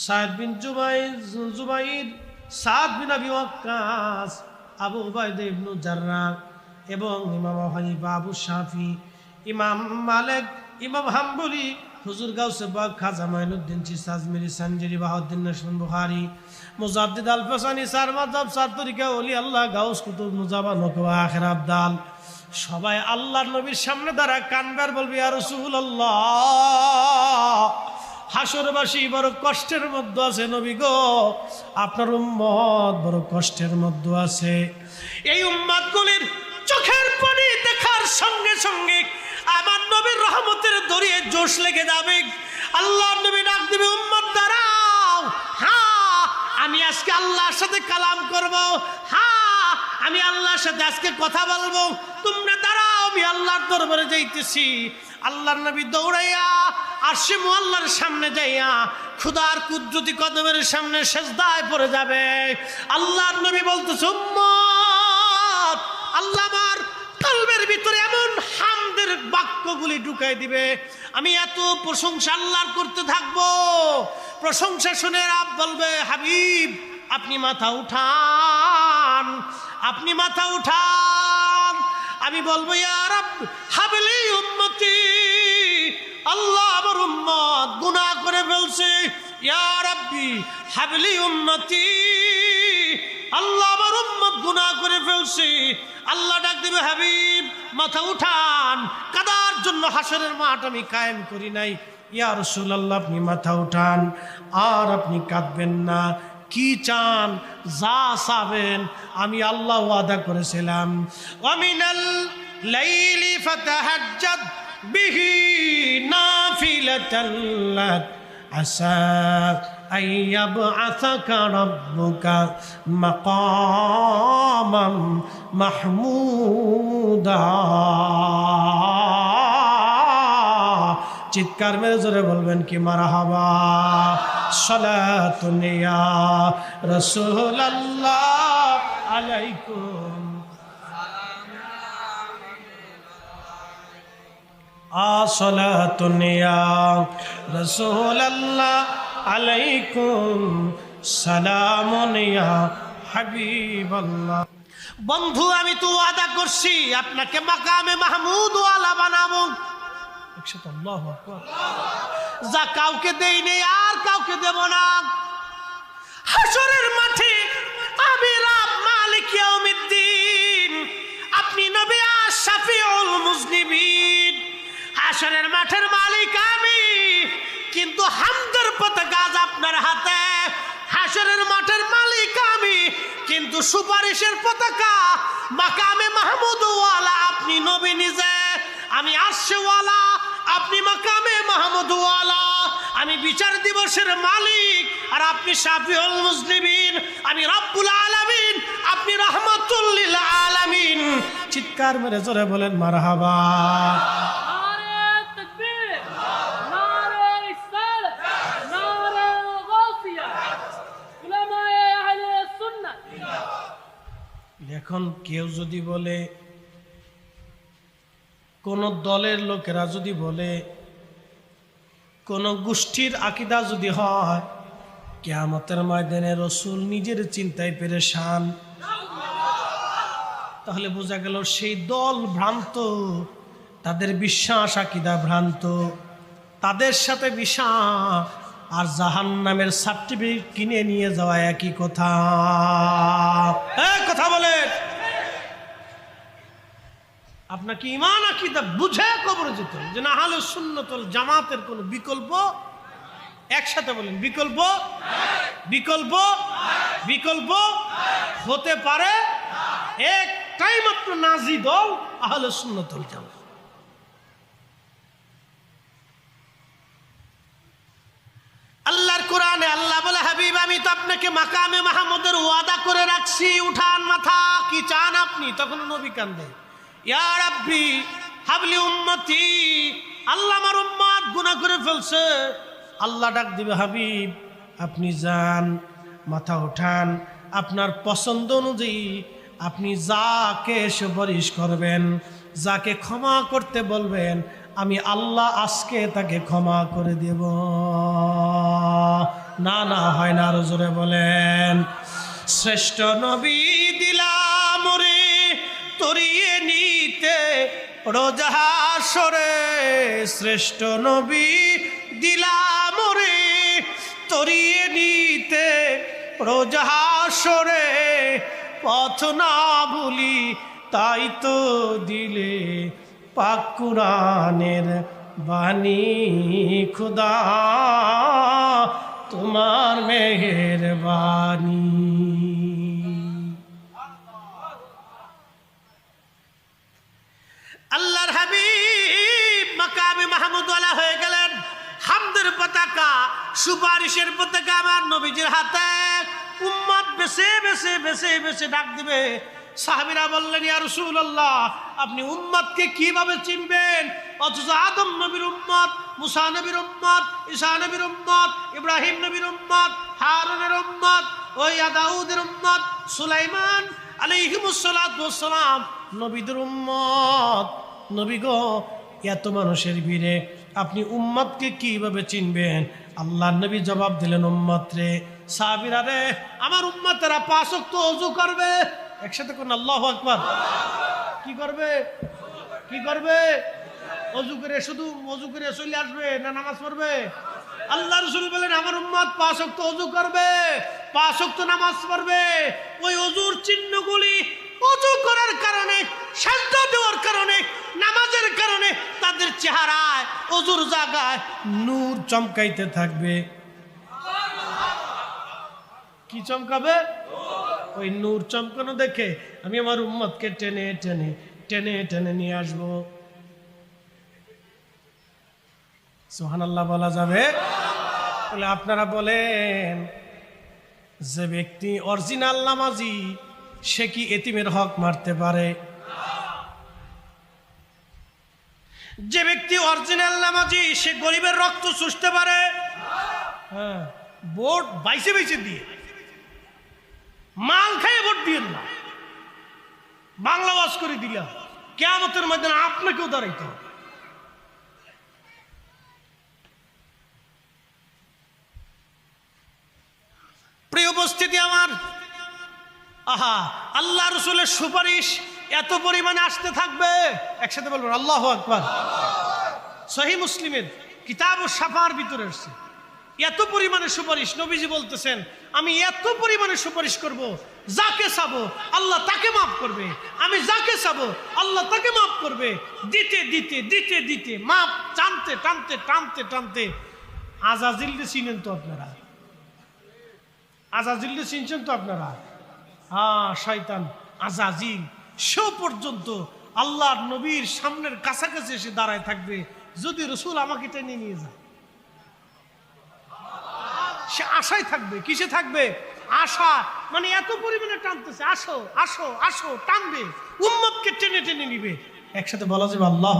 সাদ বিন জুবাইর, সাদ বিন আবি ওয়াক্কাস, আবু উবাইদা ইবনে জাররাহ এবং ইমাম আবু হানিফা, আবু শাফি, ইমাম মালিক, ইমাম হাম্বলি, হুজুর গাউসে বাগ, খাজা মাইনুদ্দিন চিশতি, আজমিরি, সানজারি, বাহাউদ্দিন নাশবন্দি, বুখারী, মুজাদ্দিদ আল-ফাসানি, সার মাযহাব, সার তরিকা, ওলি আল্লাহ, গাউস, কুতুব, মুজাবা, নকওয়া, আখির আবদাল, সবাই আল্লাহর নবীর সামনে দাঁড়া কানবার বলবে ইয়া রাসূলুল্লাহ, হাসরবাসী বড় কষ্টের মধ্যে আছে নবী গো, আপনার উম্মত বড় কষ্টের মধ্যে আছে। এই উম্মতগুলির চোখের পানি দেখার সঙ্গে সঙ্গে আমার নবীর রহমতের দরিয়ে জোশ লেগে যাবে। আল্লাহর নবী ডাক দিবে, উম্মত দাঁড়াও, হ্যাঁ আমি আজকে আল্লাহর সাথে কালাম করব, হ্যাঁ আমি আল্লাহর সাথে আজকে কথা বলবো, তোমরা দাঁড়াও, আমি আল্লাহর দরবারে যাইতেছি। আল্লাহর নবী দৌড়াইয়া আরশে মুআল্লার সামনে যাইয়া খুদার কুদরতি কদমের সামনে সেজদায় পড়ে যাবে। আল্লাহর নবী বলতেছে, উম্মত, আল্লাহ আমার কলবের ভিতরে এমন হামদের বাক্যগুলি ঢুকাই দিবে, আমি এত প্রশংসা আল্লাহর করতে থাকবো। প্রশংসা শুনে রব বলবে, হাবিব আপনি মাথা উঠান, আপনি মাথা উঠান। আমি বলবো, ইয়া রব হাবলি উম্মতি, আল্লাহ আমার উম্মত গুনাহ করে ফেলছে, ইয়া রাব্বি হাবলি উম্মতি, আল্লাহ আমার উম্মত গুনাহ করে ফেলছে। আল্লাহ ডাক দিবে, হাবিব মাথা উঠান, কাদার জন্য হাসরের মাঠ আমি কায়েম করি নাই। ইয়া রাসূলুল্লাহ আপনি মাথা উঠান, আর আপনি কাঁদবেন না। কি চান, যা চাবেন আমি আল্লাহ ওয়াদা করেছিলাম, ওয়ামিনাল লাইলি ফাতাহাজ্জাদ বিহি নাফিলাতান লাক আসা আইয়াবআসাকা রাব্বুকা মাকামাম মাহমুদা। চিৎকার মেরে জোরে বলবেন কি মারহাবা। সালাতুন ইয়া রাসূলুল্লাহ আলাইকুম, সালাতুন ইয়া রাসূলুল্লাহ আলাইকুম, সালামুন ইয়া হাবিবাল্লাহ। বন্ধু আমি তো ওয়াদা করছি আপনাকে মাকামে মাহমুদ ওয়ালা বানাবো। আল্লাহু আকবার। যা কাউকে দেই নেই আর কাউকে দেব না। হাসরের মাঠে আমি রব মালিক ইয়াউমিদ্দিন, আপনি নবী আশ-শাফিউল মুজনিবিন। হাসরের মাঠের মালিক আমি, কিন্তু হামদের পতাকা আজ আপনার হাতে। হাসরের মাঠের মালিক আমি, কিন্তু সুপারিশের পতাকা মাকামে মাহমুদ ওয়ালা আপনি নবী নিজে। আমি আরশে ওয়ালা, আপনি মাকামে মাহমুদ ওয়ালা। আমি বিচার দিবসের মালিক আর আপনি শাফিউল মুজনিবিন। আমি রব্বুল আলামিন, আপনি রাহমাতুল লিল আলামিন। চিৎকার মেরে জোরে বলেন মারহাবা। নারে তাকবীর, নারে রিসালাত, নারে গাউসিয়া, উলামায়ে আহলে সুন্নাহ। এখন কেউ যদি বলে, কোন দলের লোকেরা যদি বলে, কোন গোষ্ঠীর আকীদা যদি হয়, কিয়ামতের ময়দানে রাসূল নিজের চিন্তায় পেরেশান, তাহলে বোঝা গেল সেই দল ভ্রান্ত, তাদের বিশ্বাস আকীদা ভ্রান্ত, তাদের সাথে বিশ্বাস আর জাহান্নামের সার্টিফিকেট কিনে নিয়ে যাওয়া একই কথা। কথা বলে আপনাকে ঈমান আকীদা বুঝে কবরে যেতে হবে, যে না আহলে সুন্নাত ওয়াল জামাতের কোনো বিকল্প। একসাথে বলেন, বিকল্প, বিকল্প, বিকল্প হতে পারে একটাই মাত্র নাজি দল, আহলে সুন্নাত ওয়াল জামাত। আল্লাহর কোরআনে আল্লাহ বলে, হাবিব আমি তো আপনাকে মাকামে মাহমুদের ওয়াদা করে রাখছি, উঠান মাথা, কি চান আপনি? তখন নবী কান্দে, ইয়া রাব্বি হাবলি উম্মতি, আল্লাহ আমার উম্মত গুনাহ করে ফেলছে। আল্লাহ ডাক দিবে, হাবিব আপনি যান, মাথা উঠান, আপনার পছন্দ অনুযায়ী আপনি যাকে সুপারিশ করবেন, যাকে ক্ষমা করতে বলবেন, আমি আল্লাহ আজকে তাকে ক্ষমা করে দেব। না না হয় না, আরো জোরে বলেন। শ্রেষ্ঠ নবী দিলাম রে তরিয়ে নিতে রোজ হাসরে, শ্রেষ্ঠ নবী দিলাম রে তরিয়ে নিতে রোজ হাসরে, পথ না ভুলি তাই তো দিলে পাক কুরআনের বাণী, খুদা তোমার মেহেরবানি। আল্লাহর হাবিব মাকামে মাহমুদ ওয়ালা হয়ে গেলেন। হামদের পতাকা, সুপারিশের পতাকা আমার নবীজির হাতে। উম্মত বেছে বেছে বেছে বেছে ডাক দিবে, সাহাবীরা বললেন, ইয়া রাসূলুল্লাহ, আপনি উম্মতকে কিভাবে চিনবেন? অথচ আদম নবীর উম্মত, মুসা নবীর উম্মত, ঈসা নবীর উম্মত, ইব্রাহিম নবীর উম্মত, হারুনের উম্মত, ওয়া দাউদের উম্মত, সুলাইমান আলাইহিমুস সালাতু ওয়াস সালাম নবীদের উম্মত। নবী গো, এত মানুষের ভিড়ে আপনি উম্মতকে কিভাবে চিনবেন? আল্লাহর নবী জবাব দিলেন, উম্মত রে, সাহাবীরা রে, আমার উম্মতেরা 5 ওয়াক্ত ওযু করবে। একসাথে কোন আল্লাহু আকবার। কি করবে? কি করবে? ওযু করে, শুধু ওযু করে চলে আসবে না নামাজ পড়বে? আল্লাহ রাসূল বলেন, আমার উম্মত 5 ওয়াক্ত ওযু করবে, 5 ওয়াক্ত নামাজ পড়বে। ওই ওযুর চিহ্নগুলি ওযু করার কারণে, সাজদা দেওয়ার কারণে, নামাজের কারণে তাদের চেহারায়, ওযুর জায়গায় নূর চমকাইতে থাকবে। কি চমকাবে? ওই নূর চমকানো দেখে আমি আমার উম্মতকে টেনে টেনে টেনে টেনে নিয়ে আসবো। সুবহানাল্লাহ বলা যাবে? বলে আপনারা বলেন, যে ব্যক্তি অরিজিনাল নামাজি সে কি এতিমের হক মারতে পারে? যে ব্যক্তি অরিজিনাল নামাজি সে গরিবের রক্ত চুষতে পারে? হ্যাঁ, ভোট বাইসে বাইসে দিয়ে, মাল খাইয়ে ভোট দিয়ে না, বাংলা ওয়াজ করে দিলাম, কিয়ামতের ময়দানে আপনাকেও দাঁড়াইতে হবে। প্রিয় উপস্থিতি আমার, আহা, আল্লাহ রাসূলের সুপারিশ এত পরিমাণে আসতে থাকবে, একসাথে বলবেন আল্লাহু আকবার। সহিহ মুসলিমের কিতাবুস শাফার ভিতরে আসছে এত পরিমাণে সুপারিশ। নবীজি বলতেছেন, আমি এত পরিমাণে সুপারিশ করব, যাকে চাবো আল্লাহ তাকে মাফ করবে, আমি যাকে চাবো আল্লাহ তাকে মাফ করবে। দিতে দিতে দিতে দিতে মাফ টানতে টানতে টানতে টানতে আজাজিলকে চিনেন তো আপনারা? আজাজিলকে চিনছেন তো আপনারা? হ্যাঁ, শয়তান আজাজিল সে পর্যন্ত আল্লাহর নবীর সামনের কাছাকাছি এসে দাঁড়ায় থাকবে, যদি রাসূল আমাকে টেনে নিয়ে যায়। সে আশায় থাকবে। কিসে থাকবে? আশা। মানে এত পরিমাণে টানতেছে, আসো আসো আসো, টানবে, উম্মতকে টেনে টেনে নিবে। একসাথে বলা যাবে আল্লাহু আকবার।